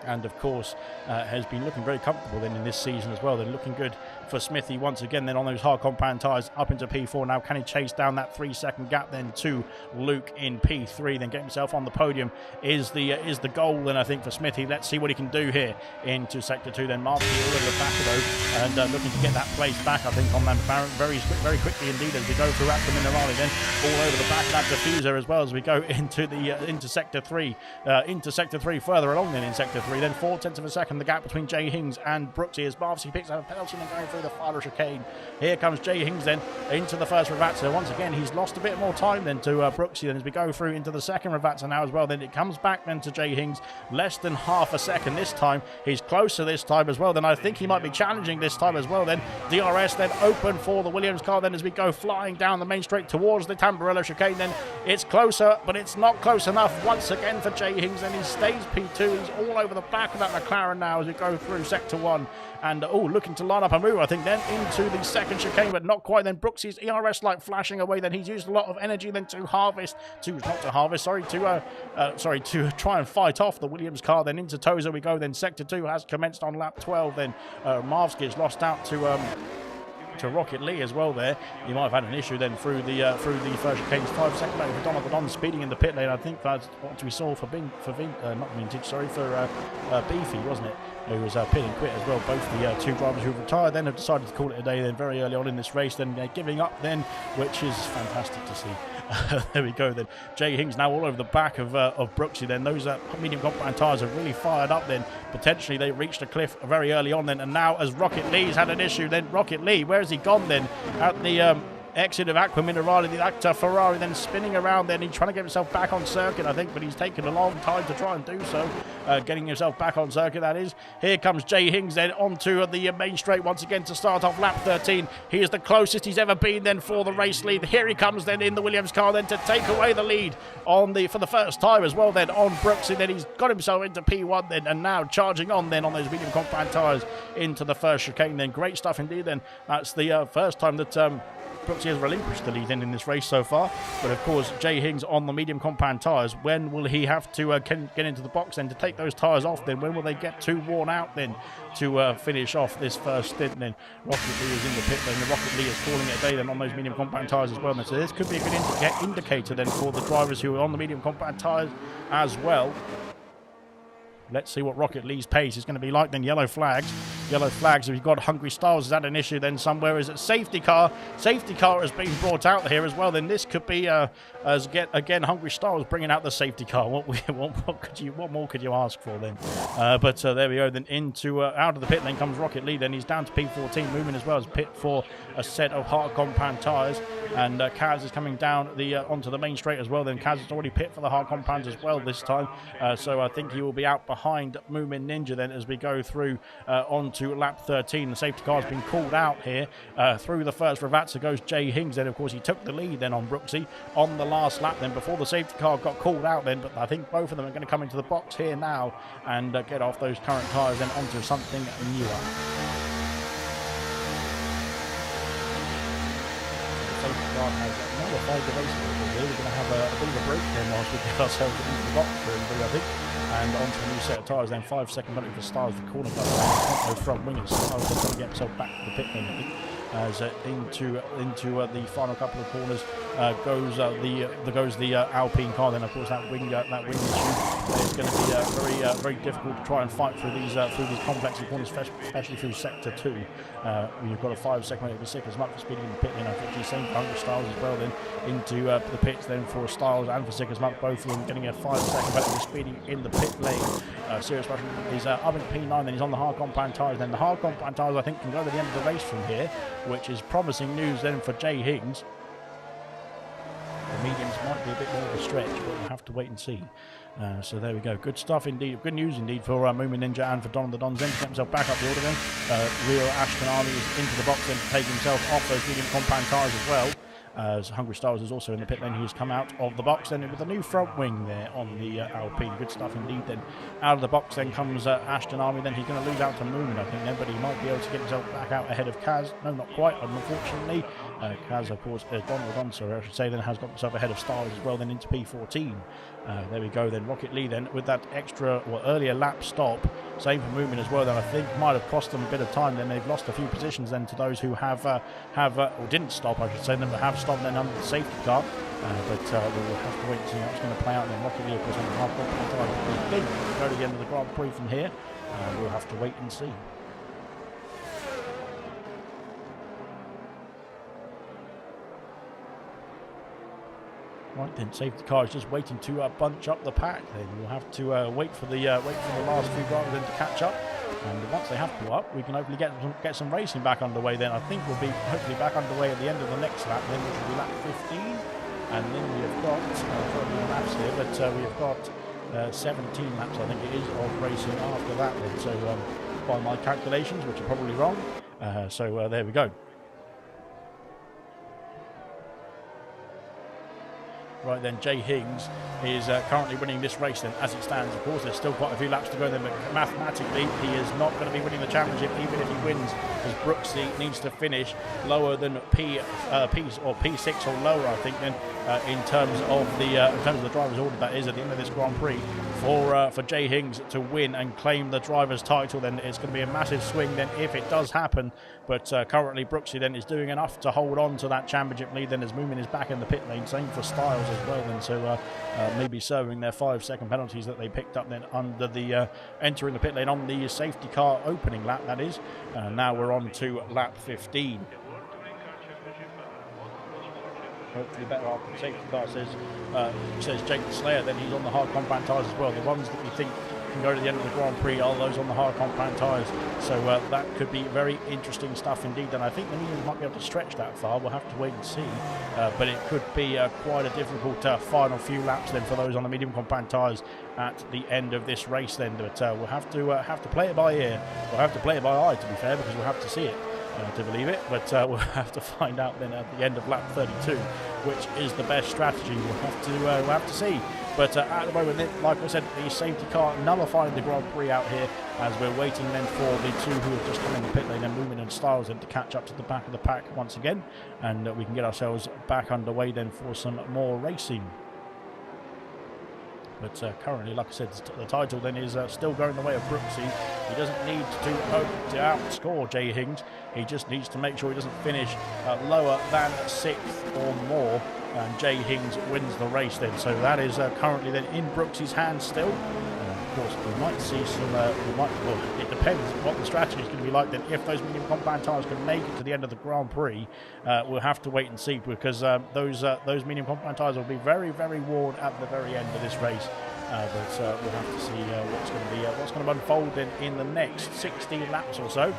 Speaker 3: And of course has been looking very comfortable then in this season as well. They're looking good for Smithy once again then on those hard compound tyres up into P4 now. Can he chase down that 3-second gap then to Luke in P3, then get himself on the podium is the goal then I think for Smithy. Let's see what he can do here into sector 2 then. Marky all over the back of those and looking to get that place back I think on that McLaren very quickly indeed as we go throughout the Minerali then all over the back of that diffuser as well as we go into sector 3 further along then in sector 3. Then 0.4 of a second the gap between Jay Hinks and Brooksy as Barfsey picks up a penalty and going through the final chicane. Here comes Jay Hinks then into the first Ravazza. Once again he's lost a bit more time then to Brooksy then as we go through into the second Ravazza now as well. Then it comes back then to Jay Hinks, less than half a second this time. He's closer this time as well. Then I think he might be challenging this time as well. Then DRS then open for the Williams car then as we go flying down the main straight towards the Tamburello chicane. Then it's closer, but it's not close enough once again for Jay Hinks, and he stays P2. He's all over the back of that McLaren now as we go through sector 1 and looking to line up a move I think then into the second chicane, but not quite. Then Brooksy's ERS light flashing away. Then he's used a lot of energy then to try and fight off the Williams car. Then into Toza we go. Then sector 2 has commenced on lap 12. Then Marvsky is lost out to Rocket Lee as well there. He might have had an issue then through the first chicane's 5-second back for Don speeding in the pit lane. I think that's what we saw for Beefy, wasn't it? Who was pit and quit as well. Both the two drivers who retired then have decided to call it a day then very early on in this race, then giving up then, which is fantastic to see. There we go then. Jay Hinks now all over the back of Brooksy then. Those medium compound tyres are really fired up then. Potentially they reached a cliff very early on then, and now as Rocket Lee's had an issue then. Rocket Lee, where has he gone then? At the exit of Aqua Minerale, the Ferrari then spinning around then. He's trying to get himself back on circuit I think, but he's taken a long time to try and do so. Getting himself back on circuit that is. Here comes Jay Hinks then onto the main straight once again to start off lap 13. He is the closest he's ever been then for the race lead. Here he comes then in the Williams car then to take away the lead for the first time as well then on Brooksy. Then he's got himself into P1 then, and now charging on then on those medium compact tyres into the first chicane then. Great stuff indeed then. That's the first time that Brooksy has relinquished the lead in this race so far. But of course Jay Hinks on the medium compound tyres, when will he have to get into the box then to take those tyres off then? When will they get too worn out then to finish off this first stint then? Rocket Lee is in the pit then. The Rocket Lee is calling it a day then on those medium compound tyres as well. So this could be a good indicator then for the drivers who are on the medium compound tyres as well. Let's see what Rocket Lee's pace is going to be like. Then yellow flags. Yellow flags. We've got Hungry Styles. Is that an issue then somewhere? Is it safety car? Safety car has been brought out here as well. Then this could be, again, Hungry Styles bringing out the safety car. What more could you ask for then? But there we go. Then out of the pit lane comes Rocket Lee. Then he's down to P14, moving as well as pit for a set of hard compound tyres. And Kaz is coming down onto the main straight as well. Then Kaz has already pit for the hard compounds as well this time. So I think he will be out behind Moomin Ninja then as we go through onto lap 13. The safety car has been called out here. Through the first Ravazza goes Jay Hings. Then, of course, he took the lead then on Brooksy on the last lap then before the safety car got called out then. But I think both of them are going to come into the box here now and get off those current tyres then onto something newer. Safety car has nullified the race. We're going to have a bit of a break then whilst we get ourselves into the box for everybody, I think. And onto a new set of tyres then. 5 second penalty for Styles for corner cut. No front wingers. Styles is going to get himself back to the pit lane, I think. As into the final couple of corners goes the Alpine car. Then of course that wing issue is going to be very difficult to try and fight through these complex corners, especially through sector 2. You've got a 5 second penalty for Sick as much for speeding in the pit lane. Unfortunately, same for Hungry Styles as well. Then into the pits then for Styles and for Sick as much, both of them getting a 5 second penalty for speeding in the pit lane. Serious Russian is up in P9. Then he's on the hard compound tyres. Then the hard compound tyres I think can go to the end of the race from here, which is promising news then for Jay Hings. The mediums might be a bit more of a stretch, but we'll have to wait and see. So there we go. Good stuff indeed. Good news indeed for Moomin Ninja and for Don the Don Zen to get himself back up the order then. Real Ashton Army is into the box then to take himself off those medium compound tyres as well. Hungry Styles is also in the pit lane. He's come out of the box then with a new front wing there on the Alpine. Good stuff indeed then. Out of the box then comes Ashton Army. Then he's going to lose out to Moomin, I think then, but he might be able to get himself back out ahead of Kaz. No, not quite, unfortunately. Kaz, of course, Don, sorry, I should say, then has got himself ahead of Styles as well, then into P14. There we go then. Rocket Lee then with that earlier lap stop. Same for Moomin as well. Then I think might have cost them a bit of time. Then they've lost a few positions then to those who or didn't stop, I should say, then, but have stopped then under the safety car. But we'll have to wait and see how it's going to play out then. Rocket Lee, of course, on the hard compound tyre. Go to the end of the Grand Prix from here. We'll have to wait and see. Right then, safety car is just waiting to bunch up the pack. Then we'll have to wait for the last few drivers then to catch up. And once they have caught up, we can hopefully get some racing back underway. Then I think we'll be hopefully back underway at the end of the next lap. Then which will be lap 15, and then we have got laps here, but we have got 17 laps, I think it is, of racing after that. Then so by my calculations, which are probably wrong. So there we go. Right then, Jay Hings is currently winning this race then as it stands. Of course, there's still quite a few laps to go then, but mathematically he is not going to be winning the championship even if he wins, as Brooksy needs to finish lower than P6 or lower, I think, then in terms of the drivers' order, that is, at the end of this Grand Prix for Jay Hings to win and claim the driver's title. Then it's going to be a massive swing then if it does happen. But currently Brooksy then is doing enough to hold on to that championship lead then as Moomin is back in the pit lane. Same for Styles as well then, so maybe serving their 5 second penalties that they picked up then under the entering the pit lane on the safety car opening lap, that is. Now we're on to lap 15. Hopefully better after the safety car, says Jake the Slayer. Then he's on the hard compound tyres as well. The ones that we think can go to the end of the Grand Prix are those on the hard compound tyres. So that could be very interesting stuff indeed. And I think the mediums might be able to stretch that far. We'll have to wait and see. But it could be quite a difficult final few laps then for those on the medium compound tyres at the end of this race then. But we'll have to play it by ear. We'll have to play it by eye, to be fair, because we'll have to see it. To believe it, but we'll have to find out then at the end of lap 32 which is the best strategy. We'll have to see. But at the moment, like I said, the safety car nullifying the Grand Prix out here as we're waiting then for the two who have just come in the pit lane and Moomin and Styles then to catch up to the back of the pack once again, and we can get ourselves back underway then for some more racing. But currently, like I said, the title then is still going the way of Brooksy. He doesn't need to outscore Jay Hings. He just needs to make sure he doesn't finish lower than 6th or more. And Jay Hings wins the race then. So that is currently then in Brooksy's hands still. of course, we might see some, well, it depends what the strategy is going to be like then. If those medium compound tyres can make it to the end of the Grand Prix, we'll have to wait and see, because those medium compound tyres will be very, very worn at the very end of this race. But we'll have to see what's going to unfold in the next 60 laps or so.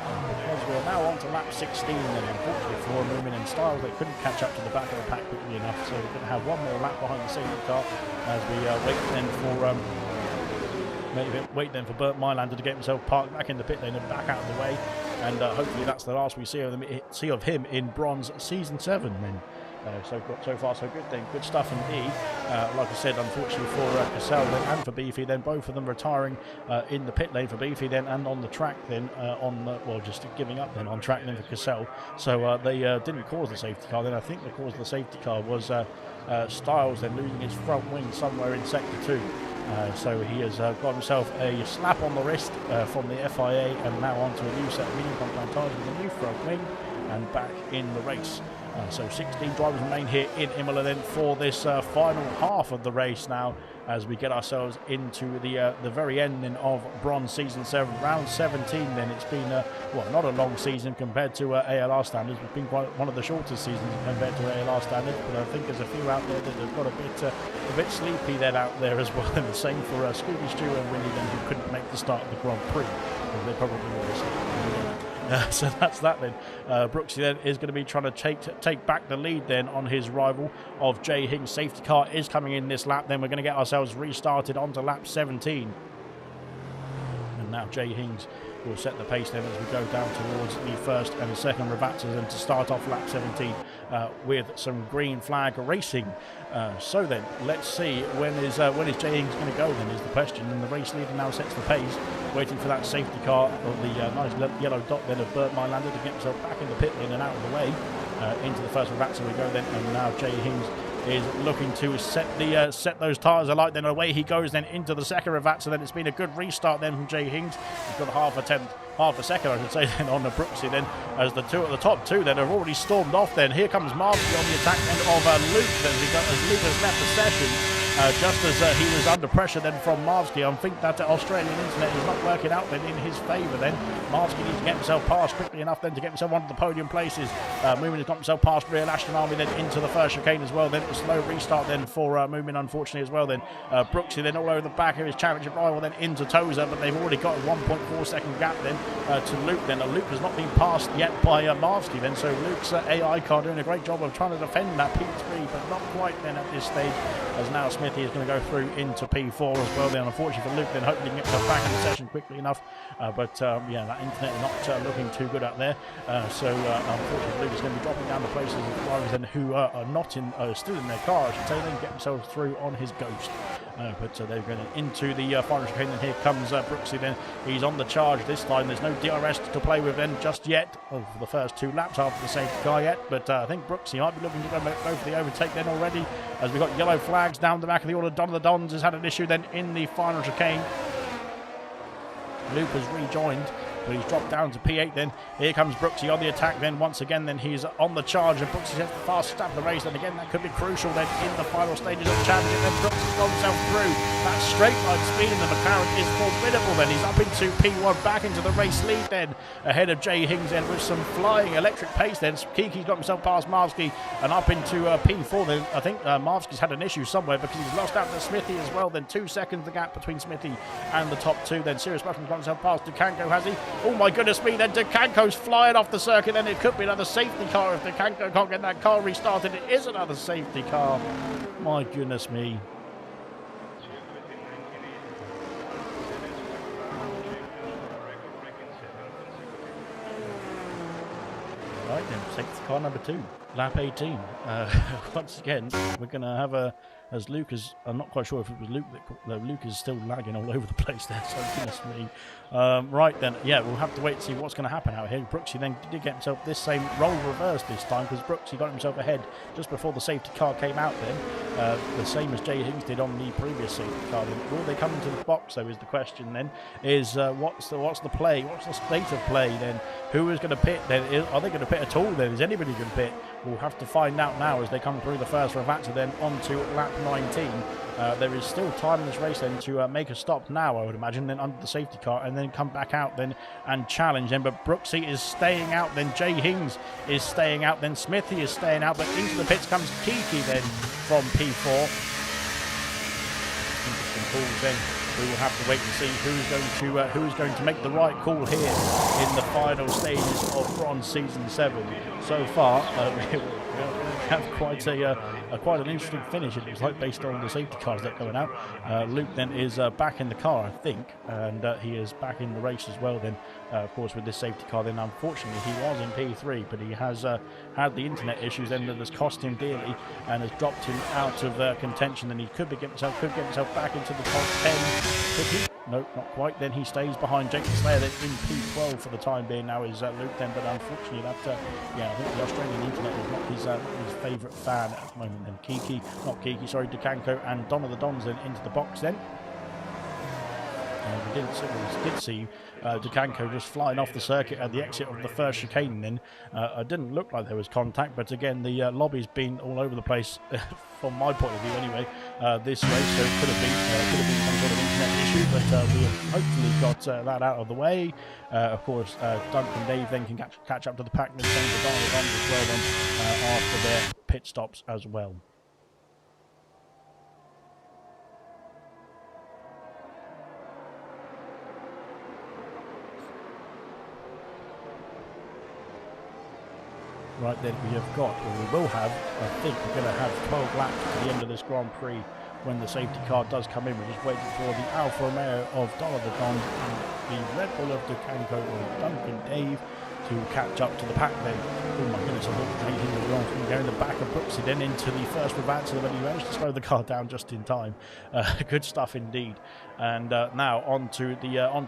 Speaker 3: Because we're now on to lap 16, and unfortunately for Moomin and Styles, they couldn't catch up to the back of the pack quickly enough, so we're going to have one more lap behind the safety car as we wait then for Bert Mylander to get himself parked back in the pit lane and back out of the way, and hopefully that's the last we see of him in Bronze Season 7 then. So far so good then, good stuff indeed. Like I said, unfortunately for Cassell and for Beefy then, both of them retiring in the pit lane for Beefy then, and on the track then, just giving up then on track then for Cassell. So they didn't cause the safety car then. I think the cause of the safety car was Styles then losing his front wing somewhere in sector 2. So he has got himself a slap on the wrist from the FIA, and now onto a new set of medium compound tyres with a new front wing and back in the race. So 16 drivers remain here in Imola then for this final half of the race now, as we get ourselves into the very end then of Bronze Season 7, round 17 then. It's been, not a long season compared to ALR standards. It's been quite one of the shortest seasons compared to ALR standards, but I think there's a few out there that have got a bit sleepy then out there as well, and the same for Scooby Stew and Winnie then, who couldn't make the start of the Grand Prix, because they probably were asleep. So that's that then. Brooksy then is going to be trying to take back the lead then on his rival of Jay Hing's safety car is coming in this lap. Then we're going to get ourselves restarted onto lap 17. And now Jay Hings will set the pace then as we go down towards the first and second Ravazzas, and to start off lap 17 with some green flag racing. So then let's see when is Jay Hings going to go then is the question, and the race leader now sets the pace, waiting for that safety car of the nice yellow dot then of Bert Mylander to get himself back in the pit lane and out of the way. Into the first Ravazza we go then, and now Jay Hings is looking to set those tyres alight. Then away he goes then into the second Ravazza. Then it's been a good restart then from Jay Hings. He's got half a second I should say then on the Brooksy then, as the top two then have already stormed off then. Here comes Marvsky on the attack then of Luke then, as Luke has left the session. Just as he was under pressure then from Marvsky. I think that Australian internet is not working out then in his favour then. Marvsky needs to get himself past quickly enough then to get himself onto the podium places. Moomin has got himself past Real Ashton Army then into the first chicane as well. Then a slow restart then for Moomin unfortunately as well then. Brooksy then all over the back of his championship rival then into Tozer, but they've already got a 1.4 second gap then to Luke then. Luke has not been passed yet by Marvsky then, so Luke's AI car doing a great job of trying to defend that P3, but not quite then at this stage, as now Smithy is going to go through into P4 as well then. Unfortunately for Luke then, hoping he can get himself back in the session quickly enough, but that internet is not looking too good out there, so unfortunately Luke is going to be dropping down the places of drivers then who are not still in their car, I should say, then get themselves through on his Ghost. But they're going into the final chicane, and here comes Brooksy then. He's on the charge this time. There's no DRS to play with then just yet for the first two laps after the safety car yet, but I think Brooksy might be looking to go for the overtake then already, as we've got yellow flags down the back of the order. Don of the Dons has had an issue then in the final chicane. Luke has rejoined, but he's dropped down to P8 then. Here comes Brooksy on the attack then once again then. He's on the charge, and Brooksy has the fast start of the race, and again that could be crucial then in the final stages of the championship. Then Brooksy's got himself through. That straight line speed in the McLaren is formidable then. He's up into P1, back into the race lead then, ahead of Jay Hings then with some flying electric pace then. Kiki's got himself past Marvsky and up into P4 then. I think Marvsky's had an issue somewhere, because he's lost out to Smithy as well then. 2 seconds the gap between Smithy and the top two then. Sirius Bushman's got himself past Dukanko, has he? Oh my goodness me, then Dukanko's flying off the circuit, then it could be another safety car if Dukanko can't get that car restarted. It is another safety car. My goodness me. Right then, safety car number 2, lap 18. Once again, we're going to have as Luke is, I'm not quite sure if it was Luke, though Luke is still lagging all over the place there, so goodness me. Right then, yeah, we'll have to wait and see what's going to happen out here. Brooksy then did get himself this same role reversed this time, because Brooksy got himself ahead just before the safety car came out then, the same as Jay Hings did on the previous safety car then. Will they come into the box, though, is the question then, is what's the play, what's the state of play then? Who is going to pit then? Are they going to pit at all then? Is anybody going to pit? we'll have to find out now as they come through the first Ravazza, then onto lap 19. There is still time in this race then to make a stop now, I would imagine, then under the safety car, and then come back out then and challenge them. But Brooksy is staying out, then Jay Hings is staying out, then Smithy is staying out, but into the pits comes Kiki then from P4. Interesting calls then. We will have to wait and see who's going to make the right call here in the final stages of Bronze Season 7. So far, we have quite an interesting finish, it looks like, based on the safety cars that are going out. Luke then is back in the car, I think, and he is back in the race as well then, of course, with this safety car. Then unfortunately he was in P3, but he has had the internet issues then that has cost him dearly and has dropped him out of contention. Then he could get himself back into the top 10. Could he? No, not quite. Then he stays behind Jake Slayer then in P12 for the time being. Now is Luke then, but unfortunately that I think the Australian internet is not his favourite fan at the moment. Then Ducanco and Donna the Dons then into the box then. We did see Ducanco just flying off the circuit at the exit of the first chicane then. It didn't look like there was contact, but again the lobby's been all over the place from my point of view anyway this race, so it could have been some sort of internet issue, but we have hopefully got that out of the way. Of course Duncan Dave then can catch up to the pack, and same for Donald Dons as well then after their pit stops as well. Right then, we will have, I think we're going to have 12 laps to the end of this Grand Prix when the safety car does come in. We're just waiting for the Alfa Romeo of Dollar the Don and the Red Bull of Ducanco or Duncan Dave to catch up to the pack then. Oh my goodness, I thought he was wrong. Going to go in the back of Brooksy then into the first Ravazza, but he managed to slow the car down just in time. Good stuff indeed. And now onto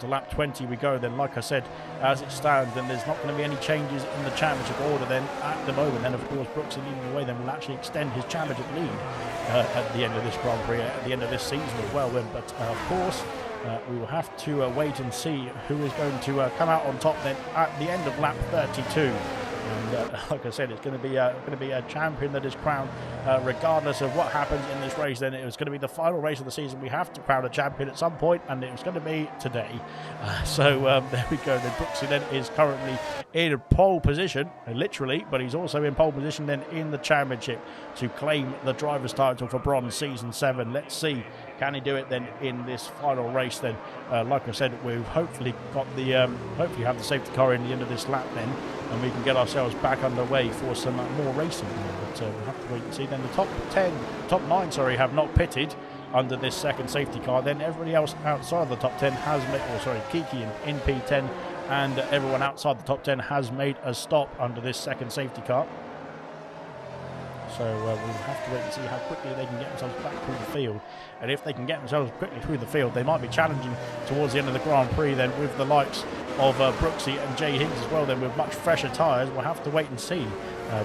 Speaker 3: lap 20 we go then. Like I said, as it stands, then there's not going to be any changes in the championship order then at the moment. Then of course Brooksy leading the way then will actually extend his championship lead at the end of this Grand Prix, at the end of this season as well then. But of course we will have to wait and see who is going to come out on top then at the end of lap 32. And like I said, it's going to be a champion that is crowned regardless of what happens in this race. Then it was going to be the final race of the season. We have to crown a champion at some point, and it was going to be today. So there we go. Then Brooksy then is currently in pole position, literally, but he's also in pole position then in the championship to claim the driver's title for Bronze Season 7. Let's see, can he do it then in this final race then? Like I said, we've hopefully got the hopefully have the safety car in the end of this lap then, and we can get ourselves back underway for some more racing. But we'll have to wait and see. Then the top 9 have not pitted under this second safety car. Then everybody else outside of the top 10 has made, Kiki in P10, and everyone outside the top 10 has made a stop under this second safety car. So we'll have to wait and see how quickly they can get themselves back through the field. And if they can get themselves quickly through the field, they might be challenging towards the end of the Grand Prix then with the likes of Brooksy and Jay Higgs as well then, with much fresher tyres. We'll have to wait and see.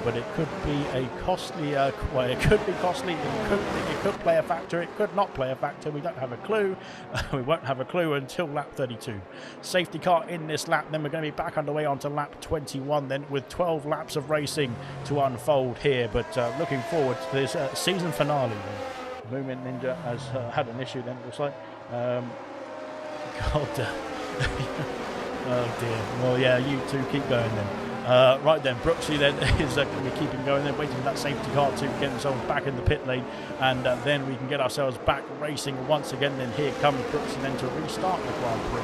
Speaker 3: But it could be a costly, it could be costly, it could play a factor, it could not play a factor, we don't have a clue. We won't have a clue until lap 32. Safety car in this lap, then we're going to be back underway onto lap 21 then, with 12 laps of racing to unfold here. But looking forward to this season finale then. Movement Ninja has had an issue then, it looks like. God, oh dear. Well, yeah, you two keep going then. Right then, Brooksy then is going to be keeping going then, waiting for that safety car to get themselves back in the pit lane, and then we can get ourselves back racing once again. Then here comes Brooksy then to restart the Grand Prix.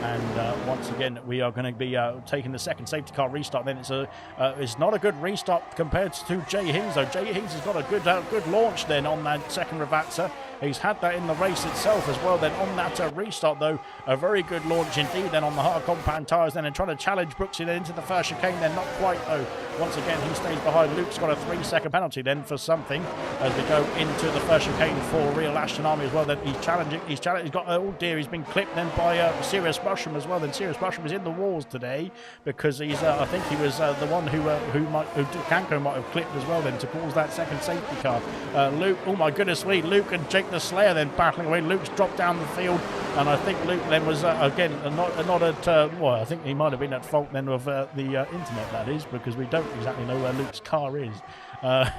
Speaker 3: And once again, we are going to be taking the second safety car restart. Then it's not a good restart compared to Jay Hings, though. Jay Hings has got a good launch then on that second Ravazza. He's had that in the race itself as well. Then on that restart, though, a very good launch indeed. Then on the hard compound tyres, then and trying to challenge Brooksy then into the first chicane. Then not quite though. Once again, he stays behind. Luke's got a 3-second penalty then for something as we go into the first chicane for Real Ashton Army as well. Then he's challenging. He's got oh dear. He's been clipped then by Sirius Mushroom as well. Then Sirius Mushroom is in the walls today because he's. I think he was the one who Kanko might have clipped as well then to cause that second safety car. Luke. Oh my goodness me! Luke and Jake Sick the Slayer then battling away. Luke's dropped down the field, and I think Luke then was again not at well, I think he might have been at fault then of the internet, that is, because we don't exactly know where Luke's car is,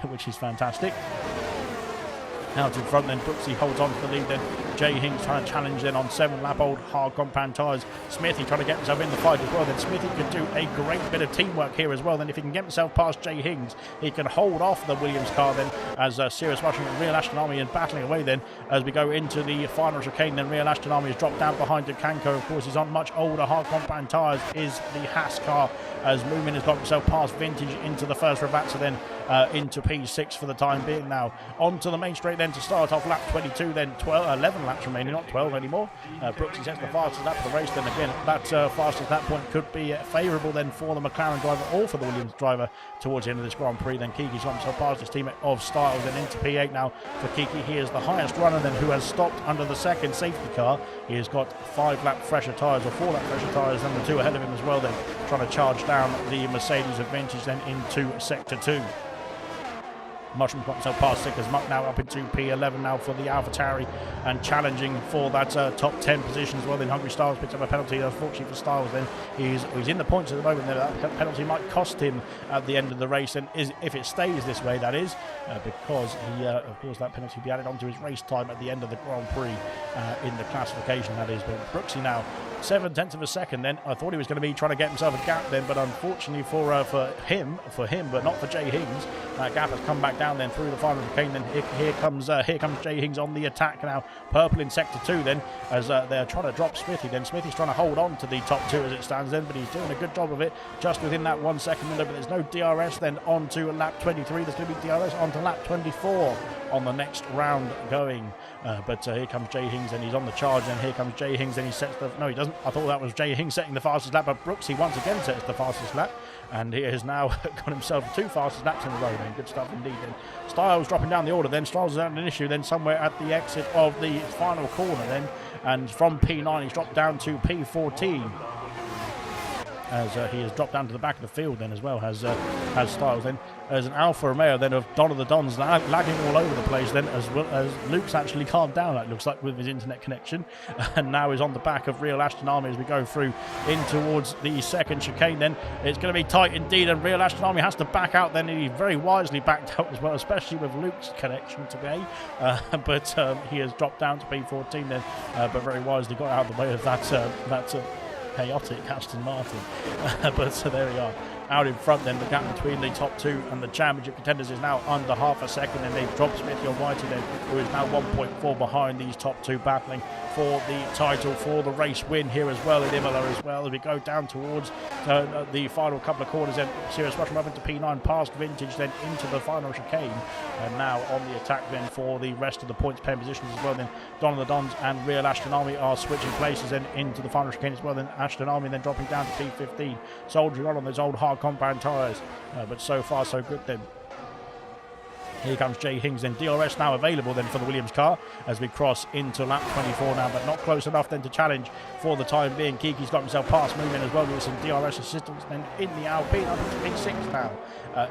Speaker 3: which is fantastic. Out in front then, Brooksy holds on to the lead then. Jay Hinks trying to challenge then on 7-lap-old hard compound tyres. Smithy trying to get himself in the fight as well. Then Smithy could do a great bit of teamwork here as well. Then if he can get himself past Jay Hinks, he can hold off the Williams car then as Sirius rushing and Real Ashton Army and battling away then as we go into the final chicane. Then Real Ashton Army is dropped down behind Dukanko. Of course, he's on much older hard compound tyres is the Haas car as Moomin has got himself past Vintage into the first Ravazza then into P6 for the time being now. Onto the main straight then to start off lap 22 then 11 laps remaining, not 12 anymore. Brooksy sets the fastest lap of the race then again. That fastest lap point could be favourable then for the McLaren driver or for the Williams driver towards the end of this Grand Prix. Then Kiki's got himself past his teammate of Styles and into P8 now for Kiki. He is the highest runner then who has stopped under the second safety car. He has got 5-lap fresher tyres or 4-lap fresher tyres than the two ahead of him as well then, trying to charge down the Mercedes of Vintage then into Sector 2. Mushroom got himself past Sickers Muck now up into P11 now for the AlphaTauri and challenging for that top 10 position as well. Then Hungry Styles picks up a penalty. Unfortunately for Styles then he's in the points at the moment. That penalty might cost him at the end of the race, and if it stays this way, that is, because he of course that penalty will be added onto his race time at the end of the Grand Prix in the classification, that is. But Brooksy now 7/10 of a second then. I thought he was going to be trying to get himself a gap then, but unfortunately for him but not for Jay Hings, that gap has come back down then through the final chicane. Then here comes Jay Hings on the attack now. Purple in Sector 2 then as they're trying to drop Smithy. Then Smithy's trying to hold on to the top 2 as it stands then, but he's doing a good job of it just within that 1 second window. But there's no DRS then onto lap 23. There's going to be DRS onto lap 24 on the next round going. But here comes Jay Hings and he's on the charge. And here comes Jay Hings and he sets the... No, he doesn't. I thought that was Jay Hings setting the fastest lap, but Brooksy once again sets the fastest lap. And he has now got himself 2 fastest laps in a row then. Good stuff indeed then. Styles dropping down the order then. Styles is having an issue then somewhere at the exit of the final corner then. And from P9 he's dropped down to P14. As he has dropped down to the back of the field then as well, has Styles then. As an Alfa Romeo then of Don of the Dons lagging all over the place then, as well as Luke's actually calmed down, it looks like, with his internet connection, and now is on the back of Real Ashton Army as we go through in towards the second chicane then. It's going to be tight indeed, and Real Ashton Army has to back out then, and he very wisely backed out as well, especially with Luke's connection today, but he has dropped down to P14 then, but very wisely got out of the way of that chaotic Aston Martin. But there we are. Out in front then, the gap between the top 2 and the championship contenders is now under half a second, and they've dropped Smithy on Whitey then, who is now 1.4 behind these top 2 battling for the title, for the race win here as well in Imola as well. As we go down towards the final couple of corners then, Sirius rushing up into P9 past Vintage then into the final chicane, and now on the attack then for the rest of the points paying positions as well. Then Don of the Dons and Real Ashton Army are switching places then into the final chicane as well. Then Ashton Army then dropping down to P15, soldiering on those old hard compound tyres, but so far so good then. Here comes Jay Hings then. DRS now available then for the Williams car as we cross into lap 24 now, but not close enough then to challenge for the time being. Kiki's got himself past moving as well with some DRS assistance then in the Alpine up into P6 now,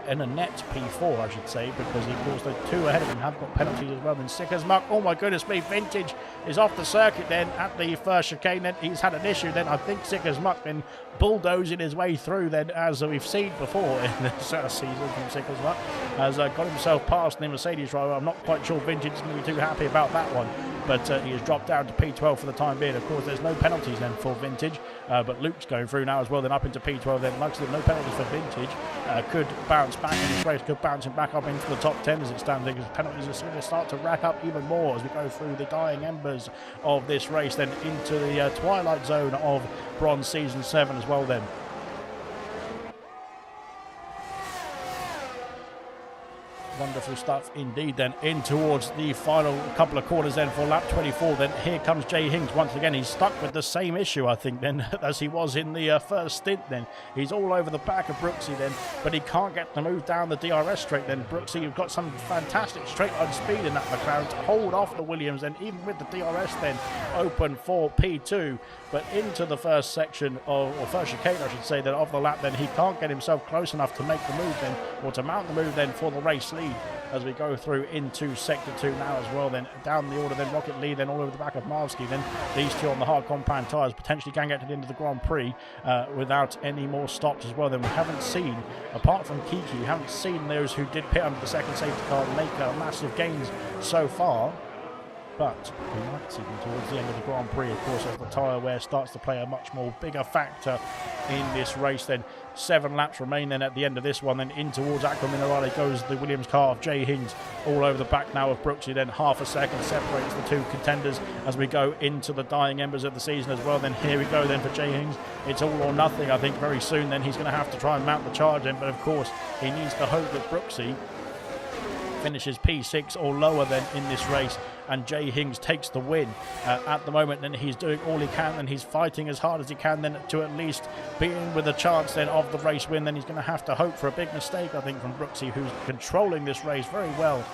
Speaker 3: in a net P4 I should say, because of course the 2 ahead of him have got penalties as well. Then Sick as Muck, oh my goodness me, Vintage is off the circuit then at the first chicane then. He's had an issue then, I think Sick as Muck then bulldozing his way through then, as we've seen before in this season from Sick as Muck, has got himself past the Mercedes driver. I'm not quite sure Vintage is going to be too happy about that one, but he has dropped down to P12 for the time being. Of course there's no penalties then for Vintage, but Luke's going through now as well then up into P12 then. Like I said, no penalties for Vintage, could bounce back in this race, could bounce him back up into the top 10 as it stands, because penalties are going to start to rack up even more as we go through the dying embers of this race then into the twilight zone of Bronze Season 7 as well then. Wonderful stuff indeed then, in towards the final couple of corners then for lap 24 then. Here comes Jay Hings once again. He's stuck with the same issue I think then as he was in the first stint then. He's all over the back of Brooksy then, but he can't get to move down the DRS straight then. Brooksy, you've got some fantastic straight line speed in that McLaren to hold off the Williams then, even with the DRS then open for P2, but into the first section of, or first chicane I should say, then of the lap then, he can't get himself close enough to make the move then, or to mount the move then for the race lead lead as we go through into Sector 2 now as well. Then down the order, then Rocket League, then all over the back of Marvsky. Then these two on the hard compound tyres potentially can get to the end of the Grand Prix without any more stops as well. Then we haven't seen, apart from Kiki, we haven't seen those who did pit under the second safety car make massive gains so far. But we might see them towards the end of the Grand Prix, of course, as the tyre wear starts to play a much more bigger factor in this race. Then 7 laps remain then at the end of this one. Then in towards Aqua Minerale goes the Williams car of Jay Hings, all over the back now of Brooksy. Then half a second separates the two contenders as we go into the dying embers of the season as well. Then here we go then for Jay Hings. It's all or nothing, I think, very soon. Then he's going to have to try and mount the charge in. But of course, he needs to hope that Brooksy finishes P6 or lower then in this race, and Jay Hings takes the win at the moment. Then he's doing all he can, and he's fighting as hard as he can then to at least be in with a chance then of the race win. Then he's going to have to hope for a big mistake, I think, from Brooksy, who's controlling this race very well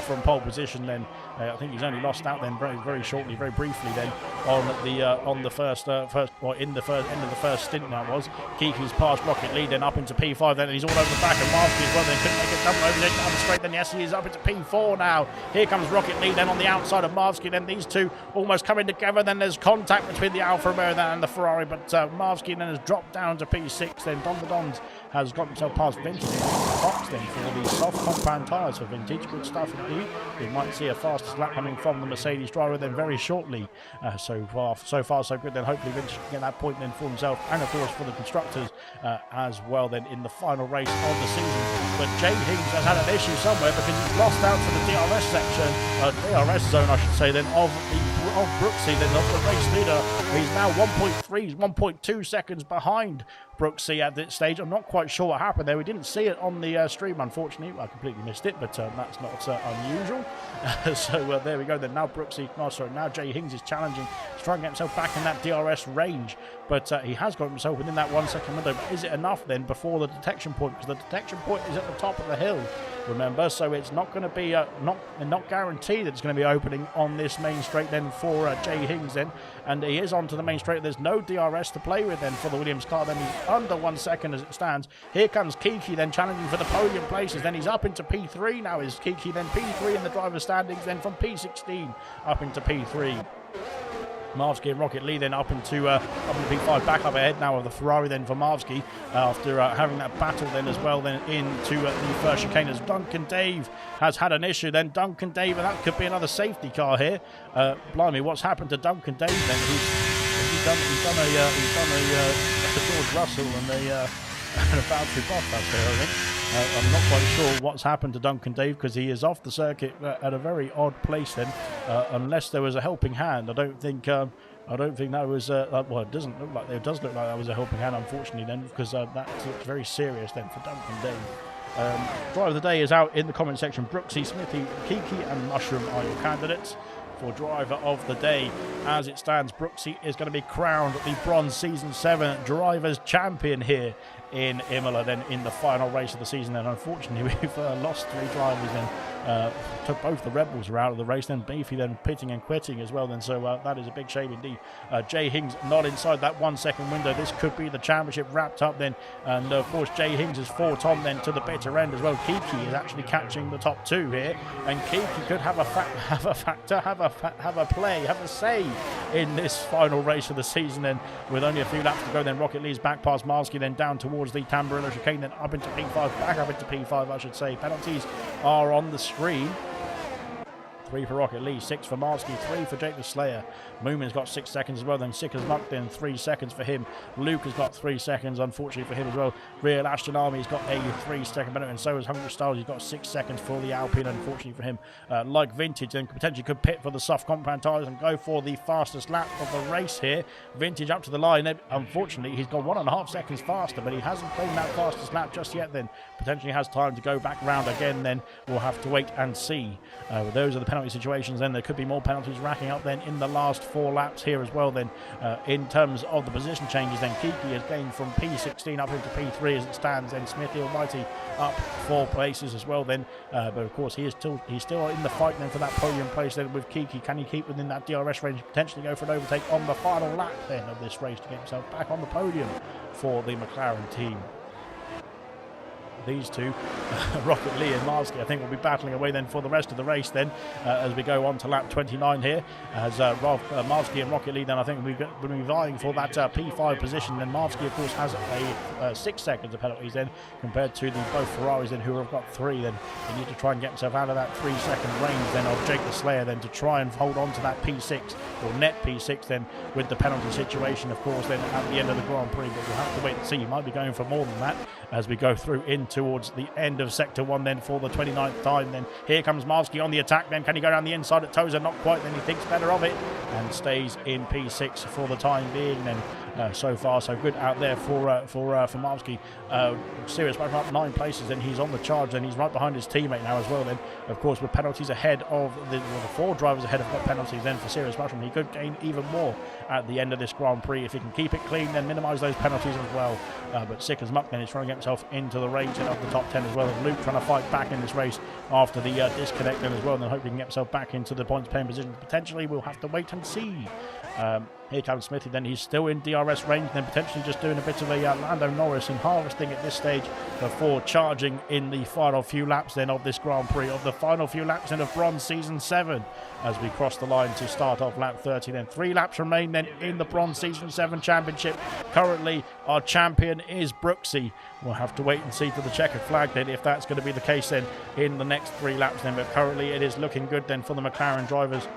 Speaker 3: from pole position. Then I think he's only lost out then very shortly, very briefly then on the first end of the first stint. Now was Kiki's past Rocket Lead, then up into P5, then he's all over the back of Marvsky as well. Then couldn't make it double over the other straight. Then yes, he is up into P4 now. Here comes Rocket Lead then on the outside of Marvsky. Then these two almost coming together. Then there's contact between the Alfa Romeo and the Ferrari, but Marvsky then has dropped down to P6. Then Don the Dons has got himself past Vintage box then for the soft compound tyres for Vintage. Good stuff indeed. We might see a fastest lap coming from the Mercedes driver then very shortly. So far so good. Then hopefully Vintage can get that point then for himself, and of course for the constructors as well then in the final race of the season. But Jay Hings has had an issue somewhere because he's lost out to the DRS section, DRS zone I should say then, of Brooksy, then of the race leader. He's now 1.2 seconds behind Brooksy at this stage. I'm not quite sure what happened there. We didn't see it on the stream, unfortunately. I completely missed it, but that's not unusual. So there we go. Then now now Jay Hings is challenging to try and get himself back in that DRS range, but he has got himself within that 1 second window. But is it enough then before the detection point? Because the detection point is at the top of the hill, remember, so it's not going to be not guaranteed that it's going to be opening on this main straight then for Jay Hings then, and he is onto the main straight. There's no DRS to play with then for the Williams car. Then he's under 1 second as it stands. Here comes Kiki then challenging for the podium places. Then he's up into P3 now is Kiki, then P3 in the driver's standings, then from P16 up into P3. Marvsky and Rocket League then up into P5, back up ahead now of the Ferrari then for Marvsky after having that battle then as well then into the first chicane as Duncan Dave has had an issue. Then Duncan Dave, and that could be another safety car here. Blimey, what's happened to Duncan Dave then? He's done a George Russell and a Valtteri Bottas here, I think. I'm not quite sure what's happened to Duncan Dave because he is off the circuit at a very odd place then, unless there was a helping hand. I don't think that was well, it doesn't look like it does look like that was a helping hand, unfortunately then, because that looks very serious then for Duncan Dave. Driver of the day is out in the comment section. Brooksy, Smithy, Kiki and Mushroom are your candidates for driver of the day. As it stands, Brooksy is going to be crowned the Bronze Season 7 Drivers Champion here in Imola then in the final race of the season. And unfortunately we've lost 3 drivers then. Took both the Red Bulls were out of the race, then Beefy then pitting and quitting as well then, so that is a big shame indeed. Jay Hings not inside that 1 second window. This could be the championship wrapped up then, and of course Jay Hings has fought on then to the bitter end as well. Kiki is actually catching the top 2 here, and Kiki could have a say in this final race of the season. And with only a few laps to go, then Rocket Lee's back past Marvsky, then down towards the Tamburello chicane, then up into P5, back up into P5 I should say. Penalties are on the screen. 3 for Rocket Lee, 6 for Marvsky, 3 for Jake the Slayer. Moomin's got 6 seconds as well, then Sicker's Muck then 3 seconds for him. Luke has got 3 seconds, unfortunately for him as well. Real Ashton Army's got a 3-second benefit, and so has Hungry Styles. He's got 6 seconds for the Alpine, unfortunately for him. Like Vintage, then potentially could pit for the soft compound tyres and go for the fastest lap of the race here. Vintage up to the line. Unfortunately, he's got 1.5 seconds faster, but he hasn't claimed that fastest lap just yet then. Potentially has time to go back round again, then we'll have to wait and see. Those are the penalty situations. Then there could be more penalties racking up then in the last 4 laps here as well. Then in terms of the position changes, then Kiki has gained from P16 up into P3 as it stands. Then Smithy Almighty up 4 places as well then, but of course he's still in the fight then for that podium place then with Kiki. Can he keep within that DRS range, potentially go for an overtake on the final lap then of this race to get himself back on the podium for the McLaren team? these two, Rocket Lee and Marsky, I think will be battling away then for the rest of the race then, as we go on to lap 29 here, as Marsky and Rocket Lee then I think we're going to be vying for that P5 position. Then Marsky of course has a 6 seconds of penalties then, compared to the both Ferraris then who have got 3. Then he needs to try and get himself out of that 3-second range then of Jake the Slayer then to try and hold on to that P6 or net P6 then with the penalty situation of course then at the end of the Grand Prix. But we'll have to wait and see. He might be going for more than that as we go through in towards the end of Sector 1 then for the 29th time. Then here comes Marsky on the attack then. Can he go down the inside at Tozer? Not quite. Then he thinks better of it and stays in P6 for the time being then. So far so good out there for Marsky. Sirius back up 9 places and he's on the charge and he's right behind his teammate now as well then. Of course with penalties ahead of the 4 drivers ahead have got penalties then for Sirius Rushman. He could gain even more at the end of this Grand Prix if he can keep it clean, then minimise those penalties as well. But sick as muck then is trying to get himself into the range and of the top 10 as well. And Luke trying to fight back in this race after the disconnect then as well, and then hope he can get himself back into the points paying position. Potentially we'll have to wait and see. Here comes Smithy then, he's still in DRS range, then potentially just doing a bit of a Lando Norris and harvesting at this stage before charging in the final few laps then of this Grand Prix, of the final few laps then of Bronze Season 7 as we cross the line to start off lap 30 then. 3 laps remain then in the Bronze Season 7 Championship. Currently our champion is Brooksy. We'll have to wait and see to the checkered flag then if that's going to be the case then in the next 3 laps then, but currently it is looking good then for the McLaren drivers.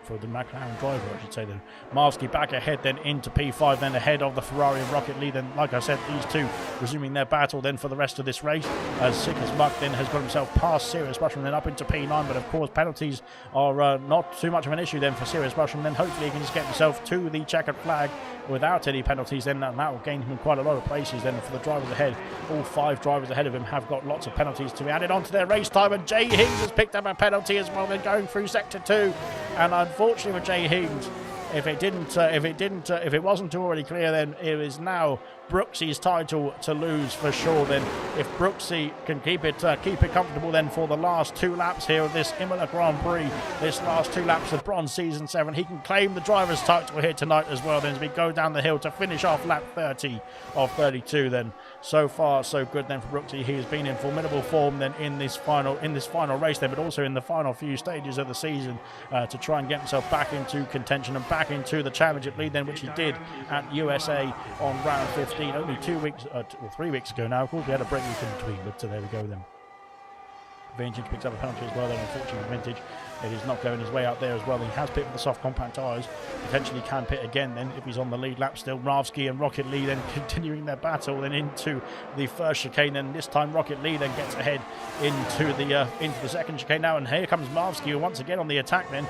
Speaker 3: For the McLaren driver, I should say then. Marsky back ahead then into P5 then ahead of the Ferrari and Rocket Lee. Then like I said, these two resuming their battle then for the rest of this race as sick as muck then has got himself past Sirius Rushman then up into P9. But of course penalties are not too much of an issue then for Sirius Rushman. Then hopefully he can just get himself to the checkered flag without any penalties then, and that will gain him quite a lot of places then for the drivers ahead. All 5 drivers ahead of him have got lots of penalties to be added onto their race time, and Jay Hings has picked up a penalty as well then going through sector 2. And unfortunately for Jay Hings, if it wasn't already clear, then it is now Brooksy's title to lose for sure. Then if Brooksy can keep it comfortable then for the last 2 laps here of this Imola Grand Prix, this last 2 laps of Bronze Season 7, he can claim the driver's title here tonight as well then as we go down the hill to finish off lap 30 of 32 then. So far so good then for Brooksy. He has been in formidable form then in this final race then, but also in the final few stages of the season to try and get himself back into contention and back into the championship lead then, which he did at USA on round 15 only 2 weeks or 3 weeks ago now. Of course we had a break week in between, but there we go then. Vintage picks up a penalty as well then, unfortunately Vintage. It is not going his way out there as well. He has pit with the soft compact tyres. Potentially can pit again then if he's on the lead lap still. Ravsky and Rocket Lee then continuing their battle then into the first chicane, and this time Rocket Lee then gets ahead into the second chicane now, and here comes Ravsky once again on the attack then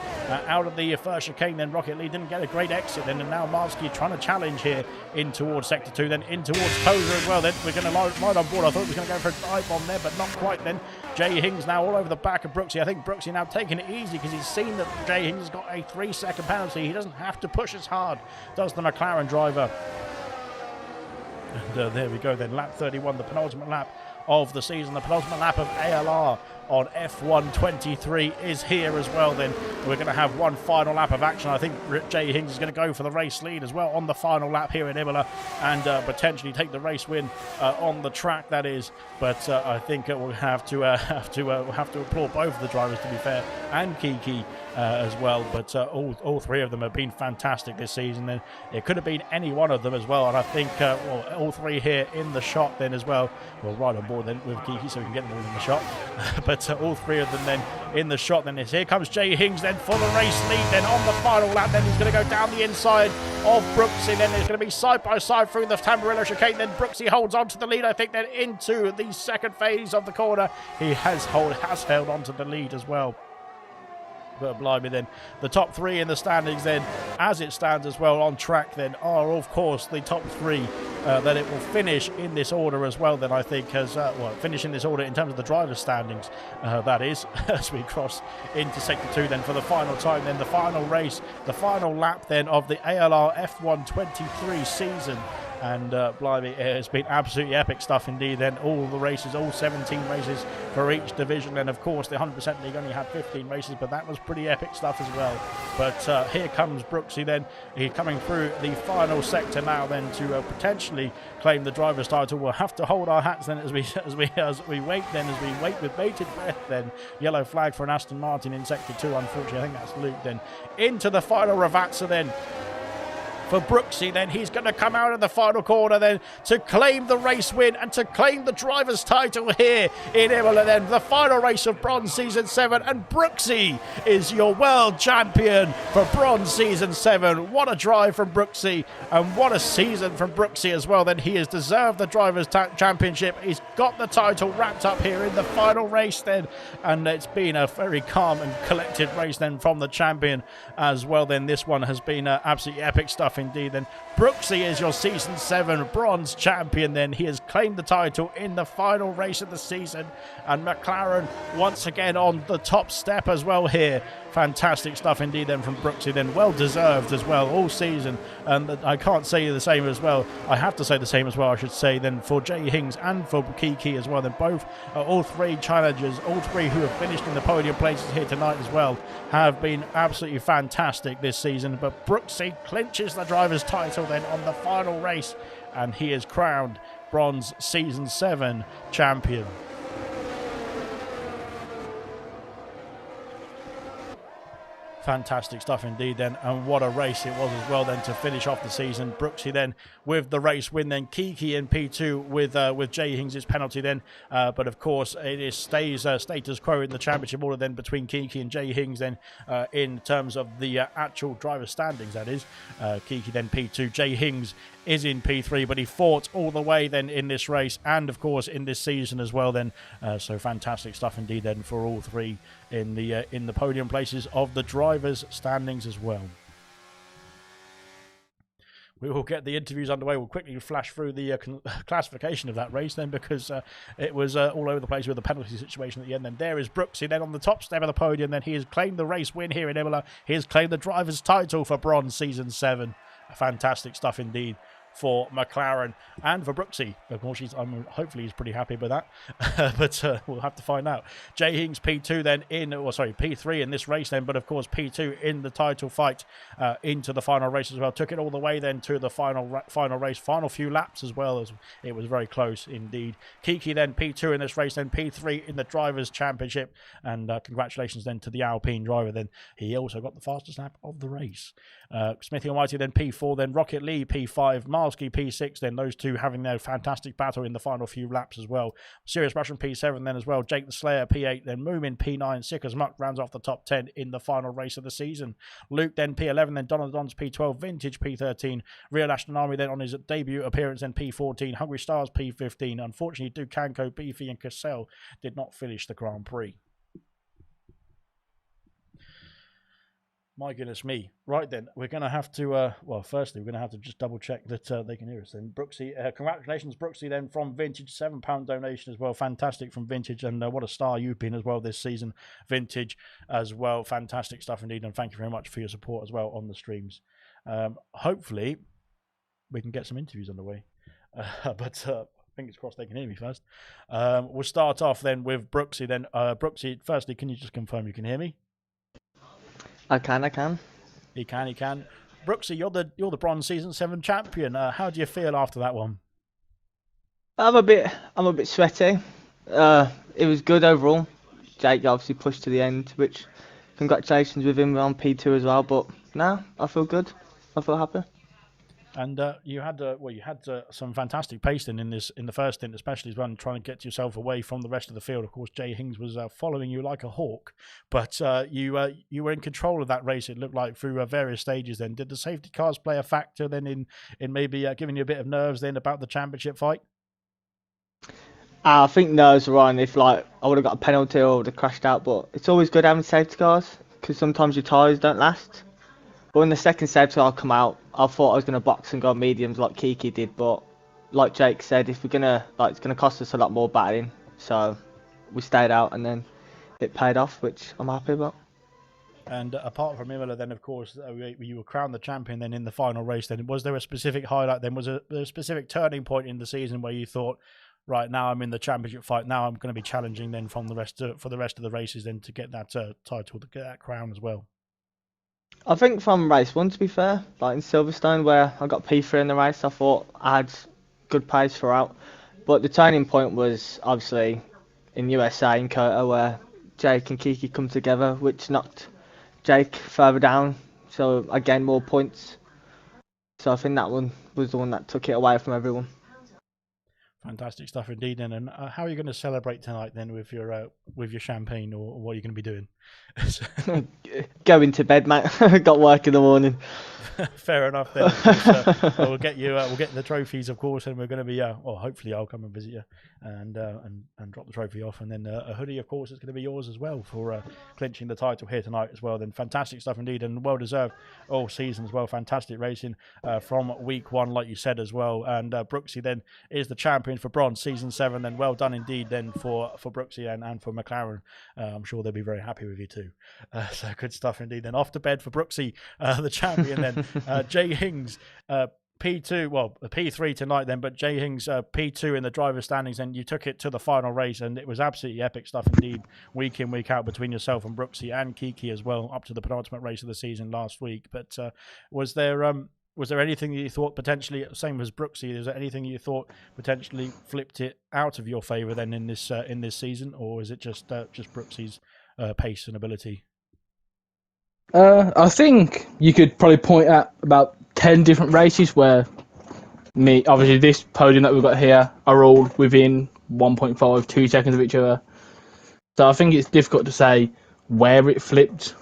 Speaker 3: out of the first chicane. Then Rocket Lee didn't get a great exit then, and now Ravsky trying to challenge here in towards sector 2 then in towards Tozer as well. Then we're going to ride on board. I thought he was going to go for a dive bomb there, but not quite then. Jay Hings now all over the back of Brooksy. I think Brooksy now taking it easy because he's seen that Jay Hings has got a 3-second penalty. He doesn't have to push as hard, does the McLaren driver. And there we go then, lap 31, the penultimate lap of the season. The penultimate lap of ALR on F1 23 is here as well then. We're going to have one final lap of action. I think Jay Hings is going to go for the race lead as well on the final lap here in Imola and potentially take the race win on the track, that is. But I think we'll have to applaud both of the drivers, to be fair, and Kiki as well. But all 3 of them have been fantastic this season, and it could have been any one of them as well. And I think all 3 here in the shot then as well. We'll ride on board then with Kiki so we can get them all in the shot. But all 3 of them then in the shot then is here comes Jay Hings then for the race lead then on the final lap. Then he's going to go down the inside of Brooksy. Then it's going to be side by side through the Tamburello chicane. Then Brooksy holds on to the lead, I think, then into the second phase of the corner. He has held on to the lead as well. But blimey then, the top 3 in the standings then, as it stands as well on track then, are of course the top 3 that it will finish in this order as well then, I think, as finish in this order in terms of the driver's standings, that is, as we cross into sector 2 then for the final time then, the final race, the final lap then of the ALR F1 23 season. And blimey, it's been absolutely epic stuff indeed. Then all the races, all 17 races for each division. And of course, the 100% League only had 15 races, but that was pretty epic stuff as well. But here comes Brooksy then. He's coming through the final sector now then to potentially claim the driver's title. We'll have to hold our hats then as we wait with bated breath then. Yellow flag for an Aston Martin in sector 2. Unfortunately, I think that's Luke then. Into the final Ravazza then. For Brooksy then, he's going to come out in the final corner then to claim the race win and to claim the driver's title here in Imola then. The final race of Bronze Season 7, and Brooksy is your world champion for Bronze Season 7. What a drive from Brooksy, and what a season from Brooksy as well. Then he has deserved the driver's championship. He's got the title wrapped up here in the final race then, and it's been a very calm and collected race then from the champion as well. Then this one has been absolutely epic stuff indeed. Then Brooksy is your Season 7 bronze champion then. He has claimed the title in the final race of the season, and McLaren once again on the top step as well here. Fantastic stuff indeed then from Brooksy then. Well deserved as well all season, and I can't say the same as well. I have to say the same as well, I should say, then for Jay Hings and for Kiki as well. Then both, all three challengers, all three who have finished in the podium places here tonight as well, have been absolutely fantastic this season. But Brooksy clinches the driver's title then on the final race, and he is crowned Bronze Season 7 champion. Fantastic stuff indeed then, and what a race it was as well then to finish off the season. Brooksy then with the race win, then Kiki in P2 with Jay Hings' penalty then, but of course it stays status quo in the championship order then between Kiki and Jay Hings then, in terms of the actual driver standings, that is. Kiki then P2, Jay Hings is in P3, but he fought all the way then in this race and of course in this season as well then, so fantastic stuff indeed then for all three in the podium places of the drivers standings as well. We will get the interviews underway. We'll quickly flash through the classification of that race then, because it was all over the place with the penalty situation at the end. Then there is Brooksy then on the top step of the podium. Then he has claimed the race win here in Imola. He has claimed the driver's title for Bronze Season 7. Fantastic stuff indeed for McLaren and for Brooksy. Of course, hopefully he's pretty happy with that, but we'll have to find out. Jay Hings P2 then P3 in this race then, but of course P2 in the title fight into the final race as well. Took it all the way then to the final race, final few laps as well, as it was very close indeed. Kiki then P2 in this race, then P3 in the Drivers' Championship, and congratulations then to the Alpine driver. Then he also got the fastest lap of the race. Smithy Almighty then P4, then Rocket Lee P5, Marsky P6, then those two having their fantastic battle in the final few laps as well. Serious Russian P7 then as well, Jake the Slayer P8, then Moomin P9, Sick as Muck rounds off the top 10 in the final race of the season. Luke then P11, then Donald Dons P12, Vintage P13, Real Ashton Army then on his debut appearance then P14, Hungry Stars P15. Unfortunately, Dukanko, Beefy and Cassell did not finish the Grand Prix. My goodness me. Right then, we're going to have to, firstly, we're going to have to just double check that they can hear us. Then Brooksy, congratulations Brooksy then from Vintage, £7 donation as well. Fantastic from Vintage, and what a star you've been as well this season, Vintage as well. Fantastic stuff indeed, and thank you very much for your support as well on the streams. Hopefully, we can get some interviews underway, but fingers crossed they can hear me first. We'll start off then with Brooksy then. Brooksy, firstly, can you just confirm you can hear me?
Speaker 4: I can.
Speaker 3: He can. Brooksy, you're the Bronze Season 7 champion. How do you feel after that one?
Speaker 4: I'm a bit sweaty. It was good overall. Jake obviously pushed to the end, which congratulations with him on P2 as well. But no, I feel good. I feel happy.
Speaker 3: And you had some fantastic pacing in the first stint, especially as well, trying to get yourself away from the rest of the field. Of course, Jay Hings was following you like a hawk, but you were in control of that race. It looked like through various stages. Then did the safety cars play a factor then in maybe giving you a bit of nerves then about the championship fight?
Speaker 4: I think nerves were on. If I would have got a penalty or would have crashed out, but it's always good having safety cars because sometimes your tyres don't last. But when the second safety car come out, I thought I was going to box and go mediums like Kiki did, but like Jake said, if we're gonna it's going to cost us a lot more battering, so we stayed out and then it paid off, which I'm happy about.
Speaker 3: And apart from Imola, then of course you were crowned the champion. Then in the final race, then was there a specific highlight? Then was there a specific turning point in the season where you thought, right now I'm in the championship fight. Now I'm going to be challenging then for the rest of the races then to get that title, to get that crown as well.
Speaker 4: I think from race 1, to be fair, like in Silverstone where I got P3 in the race, I thought I had good pace throughout. But the turning point was obviously in USA in Kota where Jake and Kiki come together, which knocked Jake further down, so again more points. So I think that one was the one that took it away from everyone.
Speaker 3: Fantastic stuff indeed. And how are you going to celebrate tonight then with your champagne, or what are you going to be doing?
Speaker 4: Going to bed, mate. Got work in the morning.
Speaker 3: Fair enough then. Of course, we'll get the trophies, of course, and we're going to be hopefully I'll come and visit you and drop the trophy off, and then a hoodie, of course, is going to be yours as well for clinching the title here tonight as well. Then fantastic stuff indeed, and well deserved all season as well. Fantastic racing from week 1, like you said as well. And Brooksy then is the champion for bronze season 7. Then well done indeed then for Brooksy and for McLaren. I'm sure they'll be very happy with you too. So good stuff indeed. Then off to bed for Brooksy, the champion. Then Jay Hings, P2, well, P3 tonight then, but Jay Hings, P2 in the driver's standings, and you took it to the final race, and it was absolutely epic stuff indeed, week in, week out, between yourself and Brooksy and Kiki as well, up to the penultimate race of the season last week. But was there anything that you thought potentially, same as Brooksy, is there anything you thought potentially flipped it out of your favour then in this season, or is it just Brooksy's pace and ability?
Speaker 5: I think you could probably point at about 10 different races where obviously this podium that we've got here are all within 1.5, 2 seconds of each other. So I think it's difficult to say where it flipped,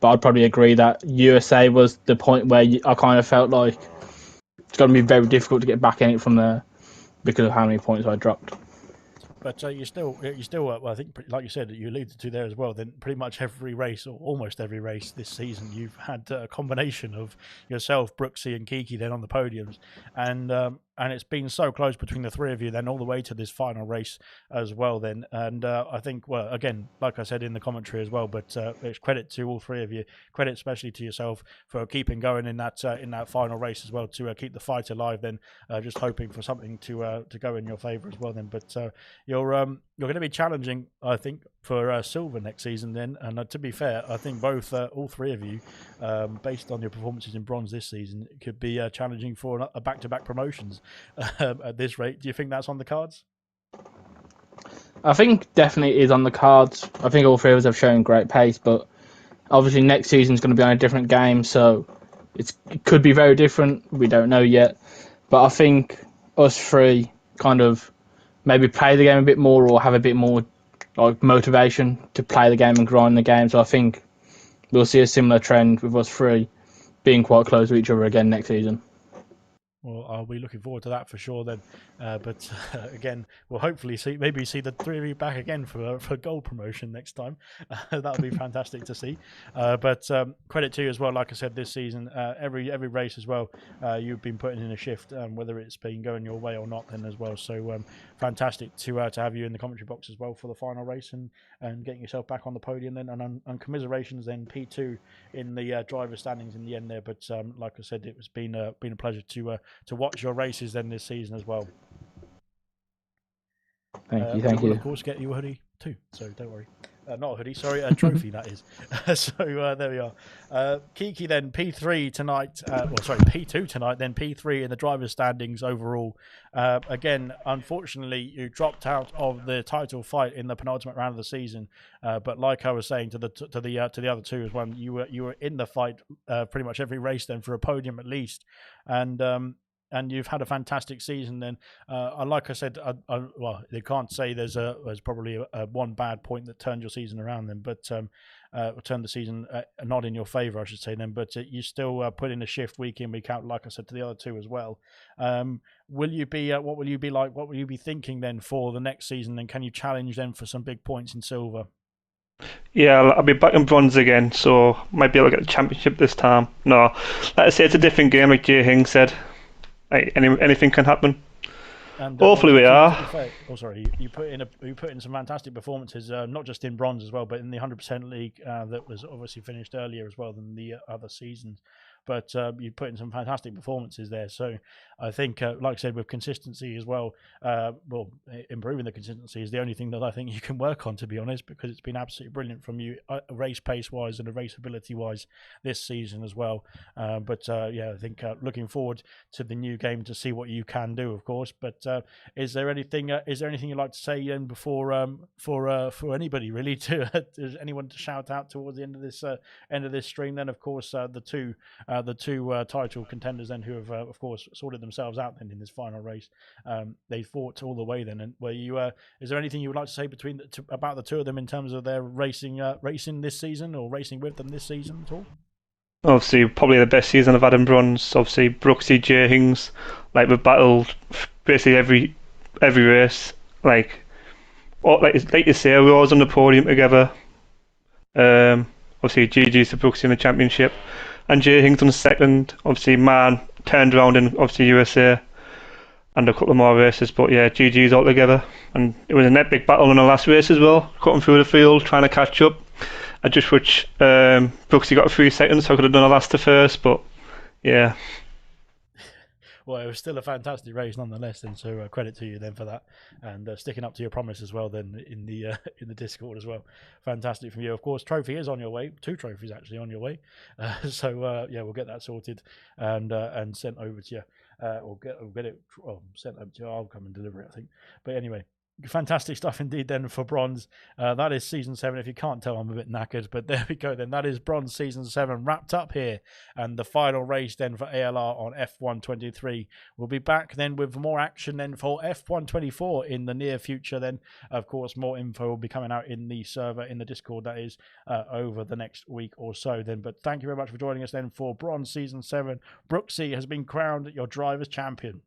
Speaker 5: but I'd probably agree that USA was the point where I kind of felt like it's going to be very difficult to get back in it from there because of how many points I dropped.
Speaker 3: But you still, well, I think, like you said, you alluded to there as well, then pretty much every race, or almost every race this season, you've had a combination of yourself, Brooksy and Kiki then on the podiums. And it's been so close between the three of you then all the way to this final race as well then. And I think, well, again, like I said in the commentary as well, but it's credit to all three of you, credit especially to yourself for keeping going in that final race as well, to keep the fight alive then, just hoping for something to go in your favour as well then. But you're going to be challenging, I think, for silver next season then. And to be fair, I think all three of you, based on your performances in bronze this season, could be challenging for a back-to-back promotions at this rate. Do you think that's on the cards?
Speaker 5: I think definitely is on the cards. I think all three of us have shown great pace, but obviously next season's going to be on a different game, so it could be very different. We don't know yet. But I think us three kind of maybe play the game a bit more, or have a bit more like motivation to play the game and grind the game. So I think we'll see a similar trend with us three being quite close to each other again next season.
Speaker 3: Well, I'll be looking forward to that for sure then. But again, we'll hopefully see the three of you back again for gold promotion next time. That'll be fantastic to see. But credit to you as well. Like I said, this season, every race as well, you've been putting in a shift, whether it's been going your way or not then as well. So fantastic to have you in the commentary box as well for the final race and getting yourself back on the podium then. And commiserations then, P2 in the driver standings in the end there. But like I said, it's been a pleasure to watch your races then this season as well.
Speaker 5: Thank you.
Speaker 3: We'll of course get you a hoodie too, so don't worry. Not a hoodie, sorry, a trophy that is. So there we are. Kiki then P3 tonight. P2 tonight, then P3 in the driver's standings overall. Again, unfortunately, you dropped out of the title fight in the penultimate round of the season. But like I was saying to the other two as well, you were in the fight pretty much every race then for a podium at least, and you've had a fantastic season then. Like I said, well, they can't say there's probably a one bad point that turned your season around then, but turned the season not in your favour, I should say then, but you still put in a shift week in, week out, like I said, to the other two as well. Will you be, what will you be like, what will you be thinking then for the next season, and can you challenge them for some big points in silver?
Speaker 6: Yeah, I'll be back in bronze again, so might be able to get the championship this time. No, like I say, it's a different game, like Jay Hing said. Anything can happen.
Speaker 3: And
Speaker 6: Hopefully we
Speaker 3: to
Speaker 6: are.
Speaker 3: be fair, you put in some fantastic performances, not just in bronze as well, but in the 100% league that was obviously finished earlier as well than the other seasons. But you put in some fantastic performances there. So I think, like I said, with consistency as well, improving the consistency is the only thing that I think you can work on, to be honest, because it's been absolutely brilliant from you, race pace wise and race ability wise this season as well. I think looking forward to the new game to see what you can do, of course. But is there anything you'd like to say then before for anybody really to does anyone to shout out towards the end of this stream? Then of course the two title contenders then who have of course sorted themselves out then in this final race. They fought all the way then. And were you is there anything you would like to say about the two of them in terms of their racing this season or racing with them this season at all?
Speaker 6: Obviously, probably the best season I've had in bronze. Obviously, Brooksy, J Hings, like we've battled basically every race. Like you say, we're always on the podium together. Obviously, GG's to Brooksy in the championship, and J Hings on second. Obviously, man turned around in obviously USA and a couple of more races. But yeah, GG's all together, and it was an epic battle in the last race as well. Cutting through the field, trying to catch up. I just wish Brooksy got 3 seconds, so I could have done a last to first, but yeah.
Speaker 3: Well, it was still a fantastic race nonetheless, and so credit to you then for that, and sticking up to your promise as well then in the Discord as well. Fantastic from you. Of course, trophy is on your way. 2 trophies actually on your way. We'll get that sorted and sent over to you. We'll get it sent over to you. I'll come and deliver it, I think. But anyway, fantastic stuff indeed then for bronze. That is season 7. If you can't tell, I'm a bit knackered, but there we go then. That is bronze season 7 wrapped up here, and the final race then for ALR on F123. We'll be back then with more action then for F124 in the near future. Then of course more info will be coming out in the server in the Discord, that is over the next week or so then. But thank you very much for joining us then for bronze season 7. Brooksy has been crowned your driver's champion.